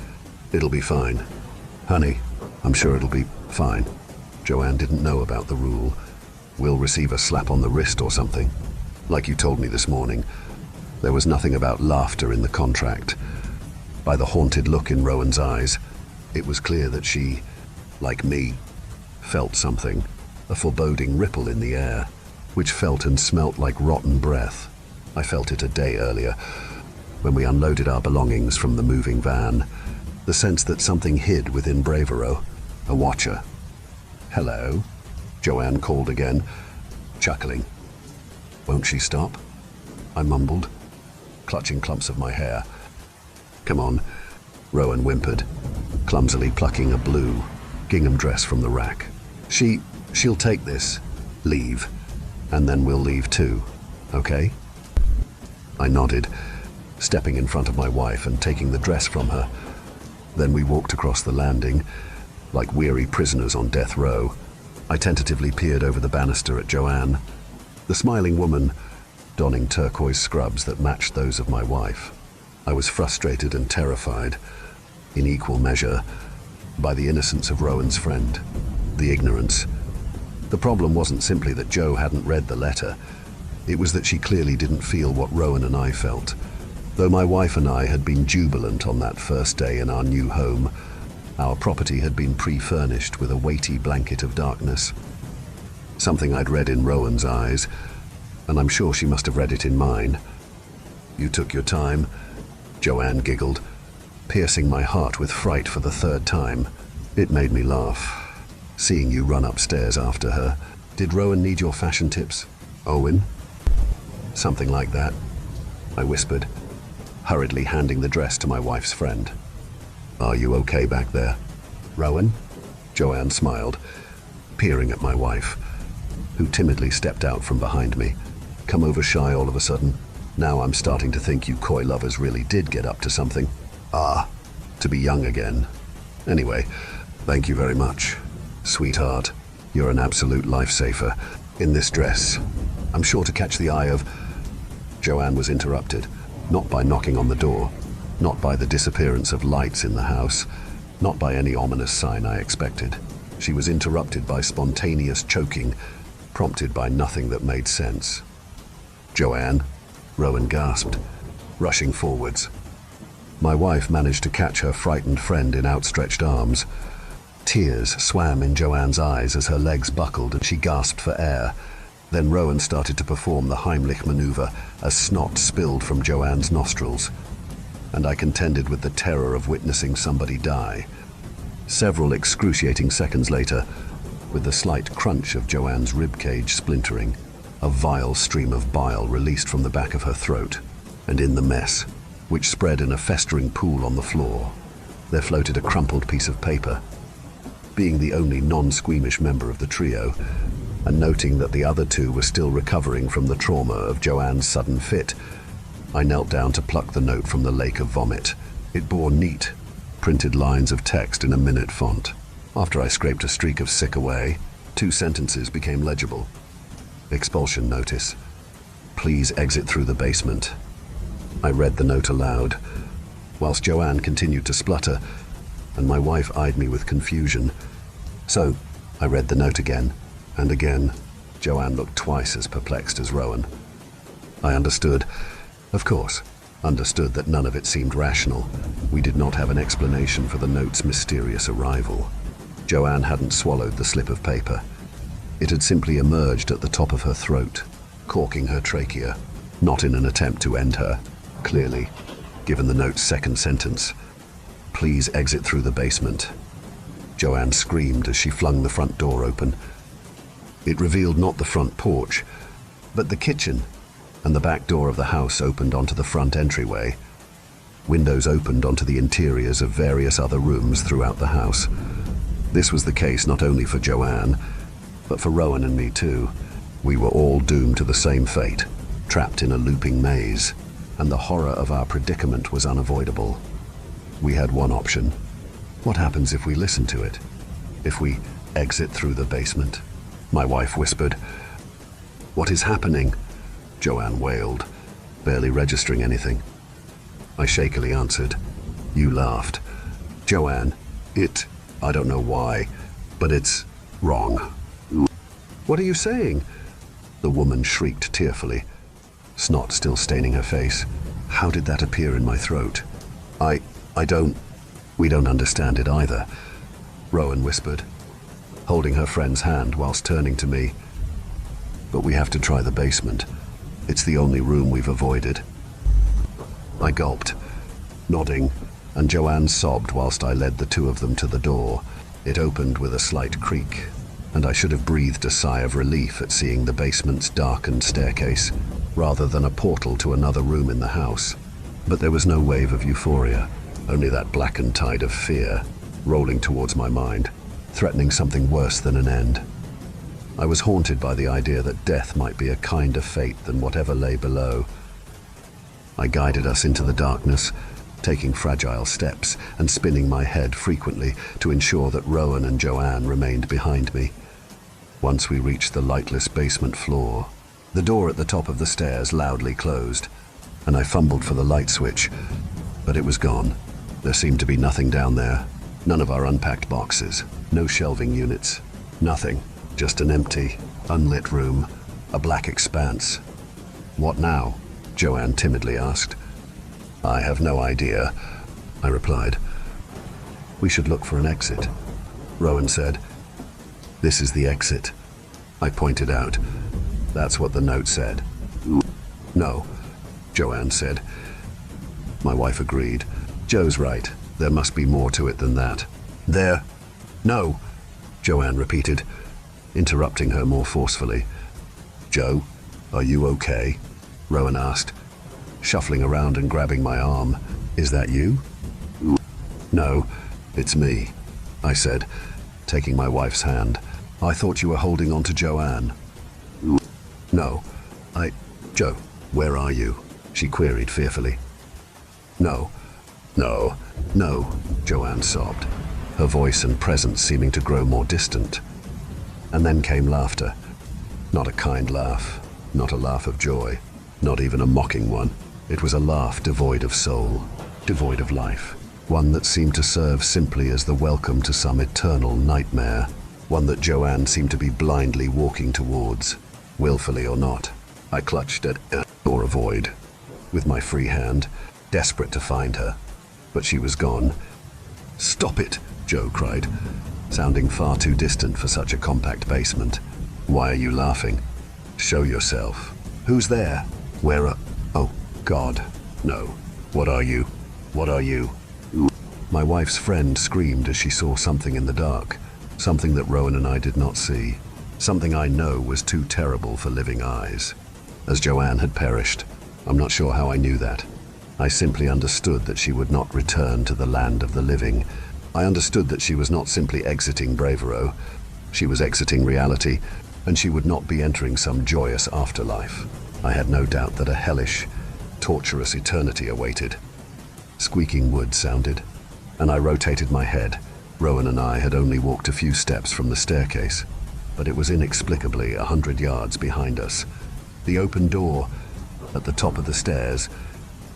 It'll be fine. Honey, I'm sure it'll be fine. Joanne didn't know about the rule. We'll receive a slap on the wrist or something. Like you told me this morning, there was nothing about laughter in the contract. By the haunted look in Rowan's eyes, it was clear that she, like me, felt something, a foreboding ripple in the air, which felt and smelt like rotten breath. I felt it a day earlier, when we unloaded our belongings from the moving van, the sense that something hid within Bravero, a watcher. Hello, Joanne called again, chuckling. Won't she stop? I mumbled, clutching clumps of my hair. Come on, Rowan whimpered, clumsily plucking a blue gingham dress from the rack. She'll take this, leave, and then we'll leave too, okay? I nodded, stepping in front of my wife and taking the dress from her. Then we walked across the landing, like weary prisoners on death row. I tentatively peered over the banister at Joanne, the smiling woman, donning turquoise scrubs that matched those of my wife. I was frustrated and terrified, in equal measure, by the innocence of Rowan's friend, the ignorance. The problem wasn't simply that Jo hadn't read the letter. It was that she clearly didn't feel what Rowan and I felt. Though my wife and I had been jubilant on that first day in our new home, our property had been pre-furnished with a weighty blanket of darkness. Something I'd read in Rowan's eyes, and I'm sure she must have read it in mine. You took your time, Joanne giggled, piercing my heart with fright for the third time. It made me laugh, seeing you run upstairs after her. Did Rowan need your fashion tips, Owen? Something like that, I whispered, hurriedly handing the dress to my wife's friend. Are you okay back there, Rowan? Joanne smiled, peering at my wife, who timidly stepped out from behind me. Come over shy all of a sudden. Now I'm starting to think you coy lovers really did get up to something. To be young again. Anyway, thank you very much. Sweetheart, you're an absolute lifesaver. In this dress, I'm sure to catch the eye of... Joanne was interrupted, not by knocking on the door, not by the disappearance of lights in the house, not by any ominous sign I expected. She was interrupted by spontaneous choking, prompted by nothing that made sense. Joanne, Rowan gasped, rushing forwards. My wife managed to catch her frightened friend in outstretched arms. Tears swam in Joanne's eyes as her legs buckled and she gasped for air. Then Rowan started to perform the Heimlich maneuver as snot spilled from Joanne's nostrils, and I contended with the terror of witnessing somebody die. Several excruciating seconds later, with the slight crunch of Joanne's ribcage splintering, a vile stream of bile released from the back of her throat, and in the mess, which spread in a festering pool on the floor, there floated a crumpled piece of paper. Being the only non-squeamish member of the trio, and noting that the other two were still recovering from the trauma of Joanne's sudden fit, I knelt down to pluck the note from the lake of vomit. It bore neat, printed lines of text in a minute font. After I scraped a streak of sick away, 2 sentences became legible. Expulsion notice. Please exit through the basement. I read the note aloud, whilst Joanne continued to splutter, and my wife eyed me with confusion. So, I read the note again, and again. Joanne looked twice as perplexed as Rowan. I understood, of course, understood that none of it seemed rational. We did not have an explanation for the note's mysterious arrival. Joanne hadn't swallowed the slip of paper. It had simply emerged at the top of her throat, corking her trachea, not in an attempt to end her, clearly, given the note's second sentence. Please exit through the basement. Joanne screamed as she flung the front door open. It revealed not the front porch, but the kitchen, and the back door of the house opened onto the front entryway. Windows opened onto the interiors of various other rooms throughout the house. This was the case not only for Joanne, but for Rowan and me too. We were all doomed to the same fate, trapped in a looping maze, and the horror of our predicament was unavoidable. We had one option. What happens if we listen to it? If we exit through the basement? My wife whispered. What is happening? Joanne wailed, barely registering anything. I shakily answered. You laughed. Joanne, I don't know why, but it's wrong. What are you saying? The woman shrieked tearfully, snot still staining her face. How did that appear in my throat? We don't understand it either, Rowan whispered, holding her friend's hand whilst turning to me. But we have to try the basement. It's the only room we've avoided. I gulped, nodding, and Joanne sobbed whilst I led the two of them to the door. It opened with a slight creak, and I should have breathed a sigh of relief at seeing the basement's darkened staircase, rather than a portal to another room in the house. But there was no wave of euphoria, only that blackened tide of fear rolling towards my mind, threatening something worse than an end. I was haunted by the idea that death might be a kinder fate than whatever lay below. I guided us into the darkness, taking fragile steps and spinning my head frequently to ensure that Rowan and Joanne remained behind me. Once we reached the lightless basement floor, the door at the top of the stairs loudly closed, and I fumbled for the light switch, but it was gone. There seemed to be nothing down there. None of our unpacked boxes, no shelving units, nothing. Just an empty, unlit room, a black expanse. What now? Joanne timidly asked. I have no idea, I replied. We should look for an exit, Rowan said. This is the exit, I pointed out. That's what the note said. No, Joanne said. My wife agreed. Joe's right. There must be more to it than that. There? No, Joanne repeated, interrupting her more forcefully. Joe, are you okay? Rowan asked, shuffling around and grabbing my arm. Is that you? No, it's me, I said, taking my wife's hand. I thought you were holding on to Joanne. No, Joe, where are you? She queried fearfully. No, Joanne sobbed, her voice and presence seeming to grow more distant. And then came laughter. Not a kind laugh, not a laugh of joy, not even a mocking one. It was a laugh devoid of soul, devoid of life, one that seemed to serve simply as the welcome to some eternal nightmare, one that Joanne seemed to be blindly walking towards, willfully or not. I clutched at or avoid, with my free hand, desperate to find her, but she was gone. Stop it, Joe cried, sounding far too distant for such a compact basement. Why are you laughing? Show yourself. Who's there? Where are... Oh, God, no. What are you? What are you? My wife's friend screamed as she saw something in the dark, something that Rowan and I did not see, something I know was too terrible for living eyes. As Joanne had perished, I'm not sure how I knew that. I simply understood that she would not return to the land of the living. I understood that she was not simply exiting Bravero, she was exiting reality, and she would not be entering some joyous afterlife. I had no doubt that a hellish, torturous eternity awaited. Squeaking wood sounded, and I rotated my head. Rowan and I had only walked a few steps from the staircase, but it was inexplicably 100 yards behind us. The open door at the top of the stairs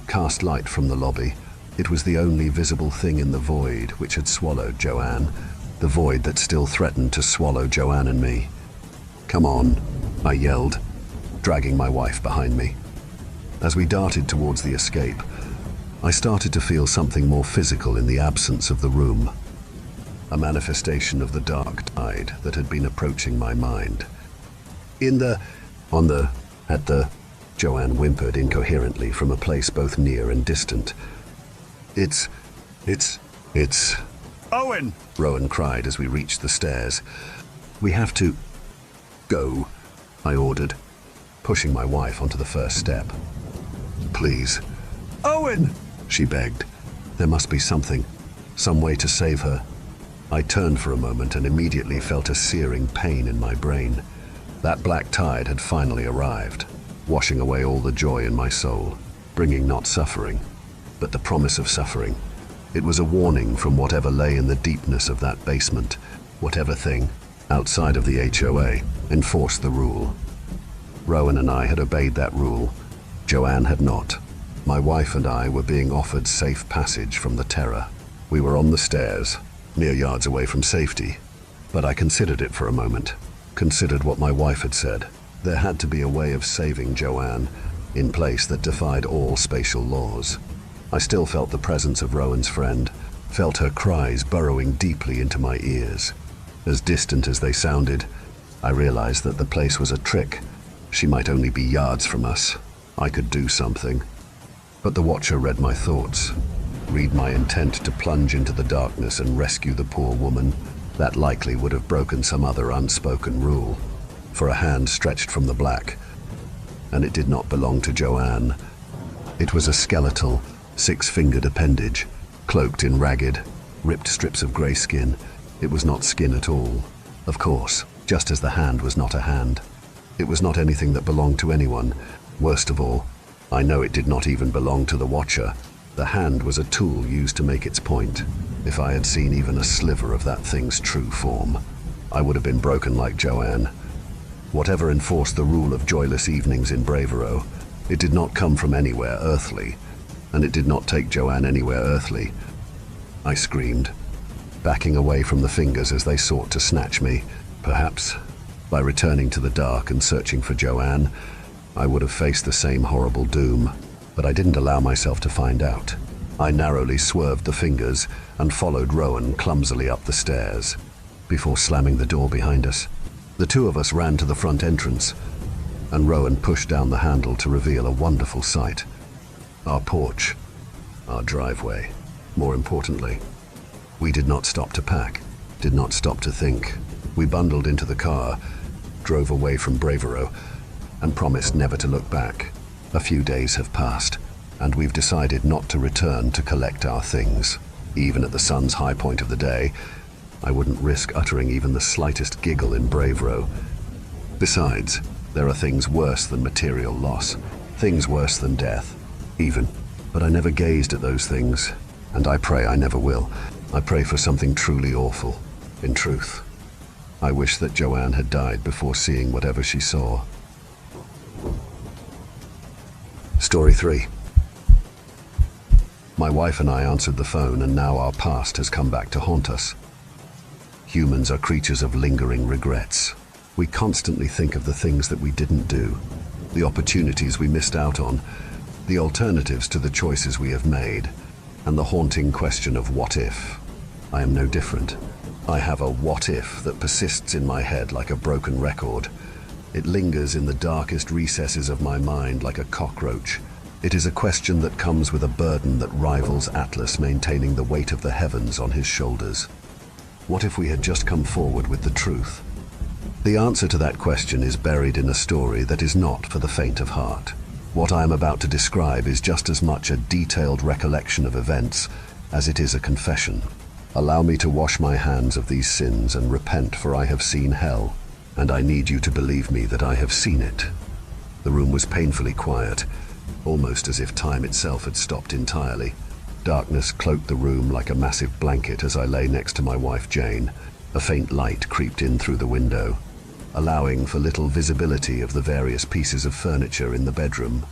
cast light from the lobby. It was the only visible thing in the void which had swallowed Joanne, the void that still threatened to swallow Joanne and me. "Come on," I yelled, dragging my wife behind me. As we darted towards the escape, I started to feel something more physical in the absence of the room, a manifestation of the dark tide that had been approaching my mind. At the, Joanne whimpered incoherently from a place both near and distant. It's... Owen! Rowan cried as we reached the stairs. "We have to... go," I ordered, pushing my wife onto the first step. "Please." Owen! She begged. There must be something, some way to save her. I turned for a moment and immediately felt a searing pain in my brain. That black tide had finally arrived, washing away all the joy in my soul, bringing not suffering, but the promise of suffering. It was a warning from whatever lay in the deepness of that basement, whatever thing, outside of the HOA, enforced the rule. Rowan and I had obeyed that rule. Joanne had not. My wife and I were being offered safe passage from the terror. We were on the stairs, mere yards away from safety, but I considered it for a moment, considered what my wife had said. There had to be a way of saving Joanne, in place that defied all spatial laws. I still felt the presence of Rowan's friend, felt her cries burrowing deeply into my ears. As distant as they sounded, I realized that the place was a trick. She might only be yards from us. I could do something. But the Watcher read my thoughts, read my intent to plunge into the darkness and rescue the poor woman. That likely would have broken some other unspoken rule. For a hand stretched from the black, and it did not belong to Joanne. It was a skeletal, six-fingered appendage, cloaked in ragged, ripped strips of grey skin. It was not skin at all. Of course, just as the hand was not a hand. It was not anything that belonged to anyone. Worst of all, I know it did not even belong to the Watcher. The hand was a tool used to make its point. If I had seen even a sliver of that thing's true form, I would have been broken like Joanne. Whatever enforced the rule of joyless evenings in Bravero, it did not come from anywhere earthly, and it did not take Joanne anywhere earthly. I screamed, backing away from the fingers as they sought to snatch me. Perhaps, by returning to the dark and searching for Joanne, I would have faced the same horrible doom, but I didn't allow myself to find out. I narrowly swerved the fingers and followed Rowan clumsily up the stairs, before slamming the door behind us. The two of us ran to the front entrance, and Rowan pushed down the handle to reveal a wonderful sight. Our porch, our driveway, more importantly. We did not stop to pack, did not stop to think. We bundled into the car, drove away from Bravero, and promised never to look back. A few days have passed, and we've decided not to return to collect our things. Even at the sun's high point of the day, I wouldn't risk uttering even the slightest giggle in Bravero. Besides, there are things worse than material loss, things worse than death, even. But I never gazed at those things, and I pray I never will. I pray for something truly awful. In truth, I wish that Joanne had died before seeing whatever she saw. Story 3. My wife and I answered the phone, and now our past has come back to haunt us. Humans are creatures of lingering regrets. We constantly think of the things that we didn't do, the opportunities we missed out on, the alternatives to the choices we have made, and the haunting question of what if. I am no different. I have a what if that persists in my head like a broken record. It lingers in the darkest recesses of my mind like a cockroach. It is a question that comes with a burden that rivals Atlas maintaining the weight of the heavens on his shoulders. What if we had just come forward with the truth? The answer to that question is buried in a story that is not for the faint of heart. What I am about to describe is just as much a detailed recollection of events as it is a confession. Allow me to wash my hands of these sins and repent, for I have seen hell, and I need you to believe me that I have seen it. The room was painfully quiet, almost as if time itself had stopped entirely. Darkness cloaked the room like a massive blanket as I lay next to my wife Jane. A faint light creeped in through the window, allowing for little visibility of the various pieces of furniture in the bedroom.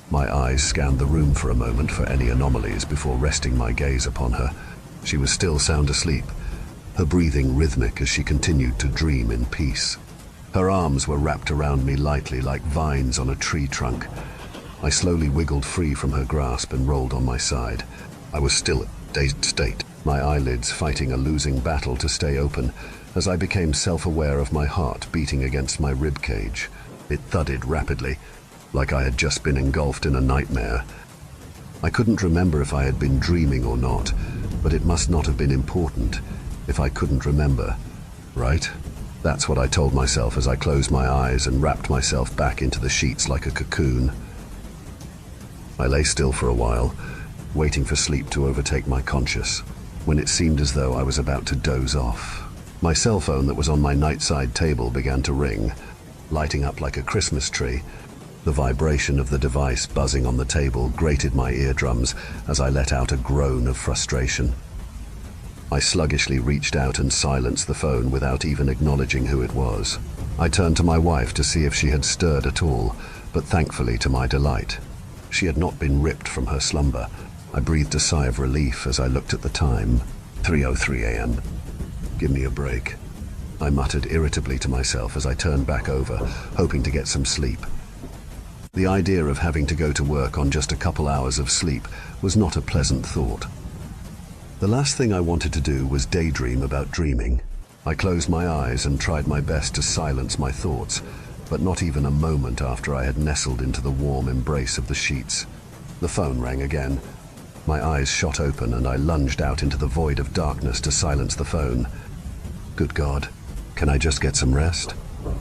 My eyes scanned the room for a moment for any anomalies before resting my gaze upon her. She was still sound asleep, her breathing rhythmic as she continued to dream in peace. Her arms were wrapped around me lightly like vines on a tree trunk. I slowly wiggled free from her grasp and rolled on my side. I was still in a dazed state, my eyelids fighting a losing battle to stay open as I became self-aware of my heart beating against my rib cage. It thudded rapidly, like I had just been engulfed in a nightmare. I couldn't remember if I had been dreaming or not, but it must not have been important if I couldn't remember, right? That's what I told myself as I closed my eyes and wrapped myself back into the sheets like a cocoon. I lay still for a while, waiting for sleep to overtake my conscious, when it seemed as though I was about to doze off. My cell phone that was on my nightside table began to ring, lighting up like a Christmas tree. The vibration of the device buzzing on the table grated my eardrums as I let out a groan of frustration. I sluggishly reached out and silenced the phone without even acknowledging who it was. I turned to my wife to see if she had stirred at all, but thankfully to my delight, she had not been ripped from her slumber. I breathed a sigh of relief as I looked at the time. 3:03 a.m. Give me a break, I muttered irritably to myself as I turned back over, hoping to get some sleep. The idea of having to go to work on just a couple hours of sleep was not a pleasant thought. The last thing I wanted to do was daydream about dreaming. I closed my eyes and tried my best to silence my thoughts, but not even a moment after I had nestled into the warm embrace of the sheets. The phone rang again. My eyes shot open and I lunged out into the void of darkness to silence the phone. Good God, can I just get some rest?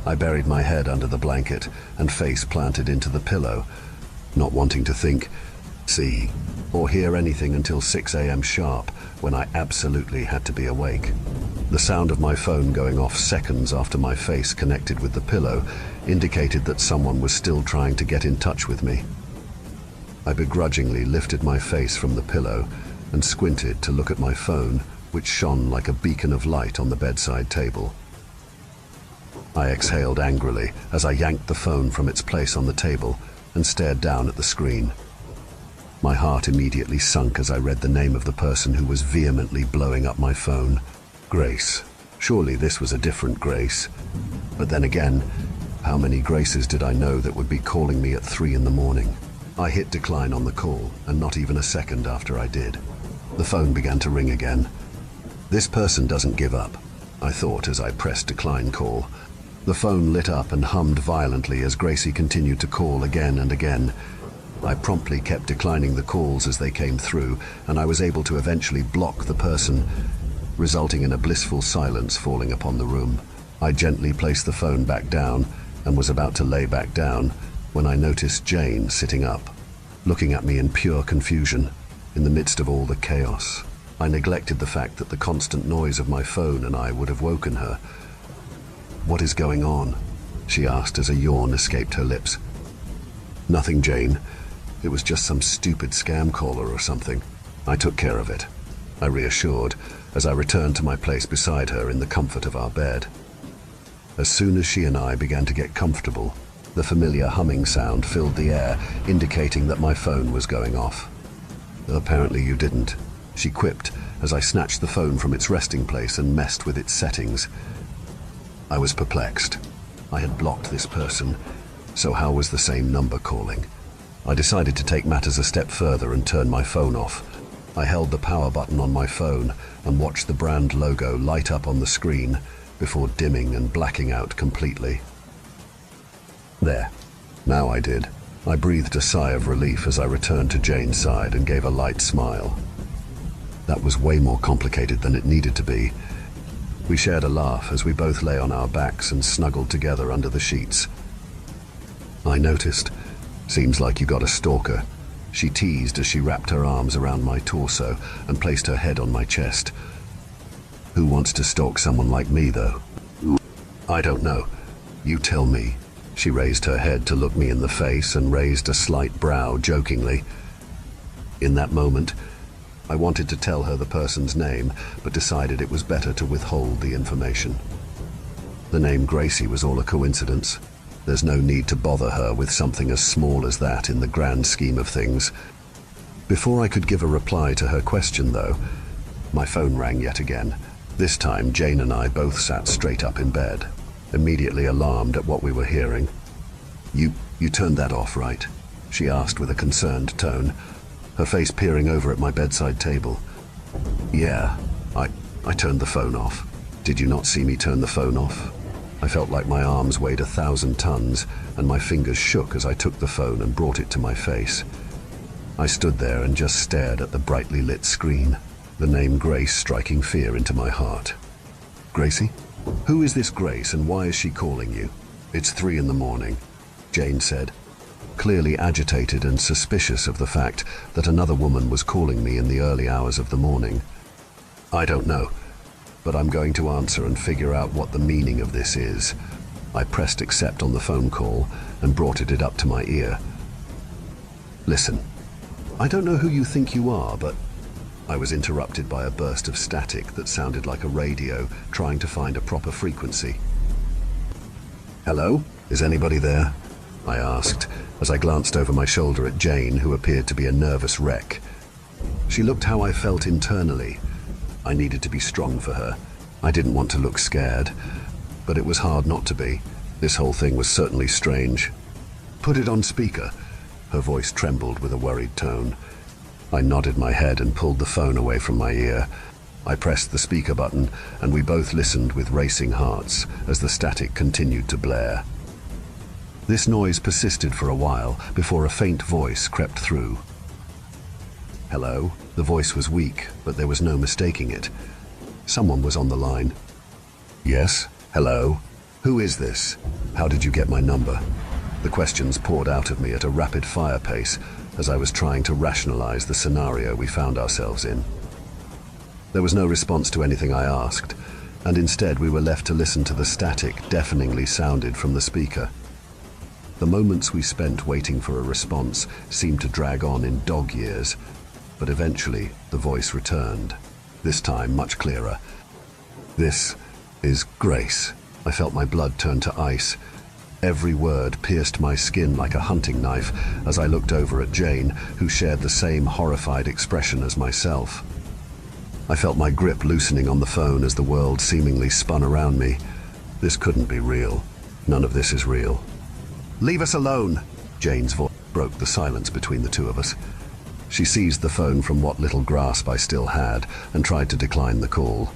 I buried my head under the blanket and face planted into the pillow, not wanting to think, see, or hear anything until 6 a.m. sharp, when I absolutely had to be awake. The sound of my phone going off seconds after my face connected with the pillow indicated that someone was still trying to get in touch with me. I begrudgingly lifted my face from the pillow and squinted to look at my phone, which shone like a beacon of light on the bedside table. I exhaled angrily as I yanked the phone from its place on the table and stared down at the screen. My heart immediately sunk as I read the name of the person who was vehemently blowing up my phone. Grace. Surely this was a different Grace. But then again, how many Graces did I know that would be calling me at 3 in the morning? I hit decline on the call, and not even a second after I did, the phone began to ring again. This person doesn't give up, I thought as I pressed decline call. The phone lit up and hummed violently as Gracie continued to call again and again. I promptly kept declining the calls as they came through, and I was able to eventually block the person, resulting in a blissful silence falling upon the room. I gently placed the phone back down and was about to lay back down when I noticed Jane sitting up, looking at me in pure confusion in the midst of all the chaos. I neglected the fact that the constant noise of my phone and I would have woken her. "What is going on?" she asked as a yawn escaped her lips. "Nothing, Jane. It was just some stupid scam caller or something. I took care of it," I reassured as I returned to my place beside her in the comfort of our bed. As soon as she and I began to get comfortable, the familiar humming sound filled the air, indicating that my phone was going off. "Apparently you didn't," she quipped as I snatched the phone from its resting place and messed with its settings. I was perplexed. I had blocked this person, so how was the same number calling? I decided to take matters a step further and turn my phone off. I held the power button on my phone and watched the brand logo light up on the screen before dimming and blacking out completely. There. Now I did. I breathed a sigh of relief as I returned to Jane's side and gave a light smile. That was way more complicated than it needed to be. We shared a laugh as we both lay on our backs and snuggled together under the sheets. "I noticed. Seems like you got a stalker," she teased as she wrapped her arms around my torso and placed her head on my chest. "Who wants to stalk someone like me, though?" "I don't know. You tell me." She raised her head to look me in the face and raised a slight brow jokingly. In that moment, I wanted to tell her the person's name, but decided it was better to withhold the information. The name Gracie was all a coincidence. There's no need to bother her with something as small as that in the grand scheme of things. Before I could give a reply to her question, though, my phone rang yet again. This time, Jane and I both sat straight up in bed, immediately alarmed at what we were hearing. You turned that off, right?" she asked with a concerned tone, her face peering over at my bedside table. "Yeah, I turned the phone off. Did you not see me turn the phone off?" I felt like my arms weighed 1,000 tons, and my fingers shook as I took the phone and brought it to my face. I stood there and just stared at the brightly lit screen, the name Grace striking fear into my heart. "Gracie? Who is this Grace, and why is she calling you?" "It's 3 in the morning, Jane said, clearly agitated and suspicious of the fact that another woman was calling me in the early hours of the morning. "I don't know, but I'm going to answer and figure out what the meaning of this is." I pressed accept on the phone call and brought it up to my ear. "Listen, I don't know who you think you are, but..." I was interrupted by a burst of static that sounded like a radio trying to find a proper frequency. "Hello? Is anybody there?" I asked, as I glanced over my shoulder at Jane, who appeared to be a nervous wreck. She looked how I felt internally. I needed to be strong for her. I didn't want to look scared, but it was hard not to be. This whole thing was certainly strange. "Put it on speaker." Her voice trembled with a worried tone. I nodded my head and pulled the phone away from my ear. I pressed the speaker button, and we both listened with racing hearts as the static continued to blare. This noise persisted for a while before a faint voice crept through. "Hello?" The voice was weak, but there was no mistaking it. Someone was on the line. "Yes? Hello? Who is this? How did you get my number?" The questions poured out of me at a rapid-fire pace as I was trying to rationalize the scenario we found ourselves in. There was no response to anything I asked, and instead we were left to listen to the static deafeningly sounded from the speaker. The moments we spent waiting for a response seemed to drag on in dog years, but eventually the voice returned, this time much clearer. "This is Grace." I felt my blood turn to ice. Every word pierced my skin like a hunting knife as I looked over at Jane, who shared the same horrified expression as myself. I felt my grip loosening on the phone as the world seemingly spun around me. This couldn't be real. None of this is real. "Leave us alone!" Jane's voice broke the silence between the two of us. She seized the phone from what little grasp I still had and tried to decline the call.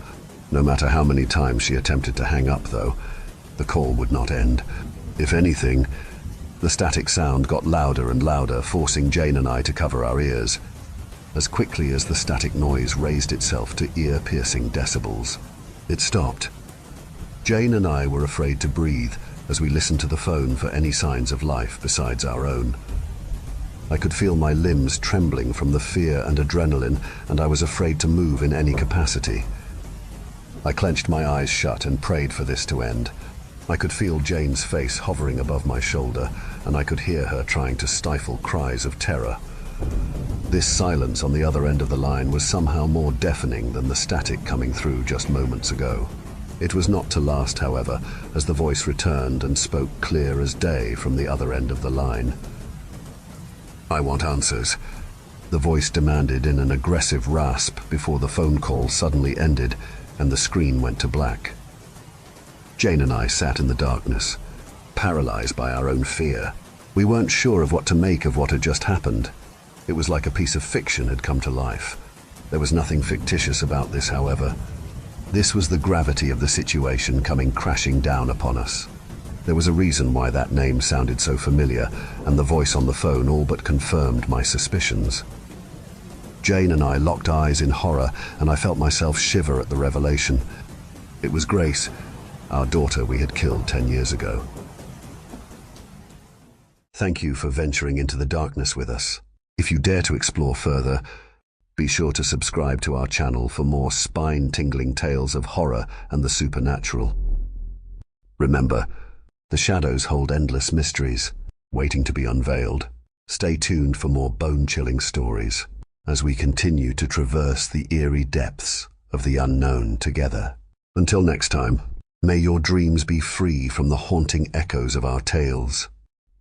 No matter how many times she attempted to hang up, though, the call would not end. If anything, the static sound got louder and louder, forcing Jane and I to cover our ears. As quickly as the static noise raised itself to ear-piercing decibels, it stopped. Jane and I were afraid to breathe as we listened to the phone for any signs of life besides our own. I could feel my limbs trembling from the fear and adrenaline, and I was afraid to move in any capacity. I clenched my eyes shut and prayed for this to end. I could feel Jane's face hovering above my shoulder, and I could hear her trying to stifle cries of terror. This silence on the other end of the line was somehow more deafening than the static coming through just moments ago. It was not to last, however, as the voice returned and spoke clear as day from the other end of the line. "I want answers," the voice demanded in an aggressive rasp before the phone call suddenly ended and the screen went to black. Jane and I sat in the darkness, paralyzed by our own fear. We weren't sure of what to make of what had just happened. It was like a piece of fiction had come to life. There was nothing fictitious about this, however. This was the gravity of the situation coming crashing down upon us. There was a reason why that name sounded so familiar, and the voice on the phone all but confirmed my suspicions. Jane and I locked eyes in horror, and I felt myself shiver at the revelation. It was Grace, our daughter we had killed 10 years ago. Thank you for venturing into the darkness with us. If you dare to explore further, be sure to subscribe to our channel for more spine-tingling tales of horror and the supernatural. Remember, the shadows hold endless mysteries, waiting to be unveiled. Stay tuned for more bone-chilling stories. as we continue to traverse the eerie depths of the unknown together. Until next time, may your dreams be free from the haunting echoes of our tales.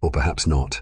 Or perhaps not.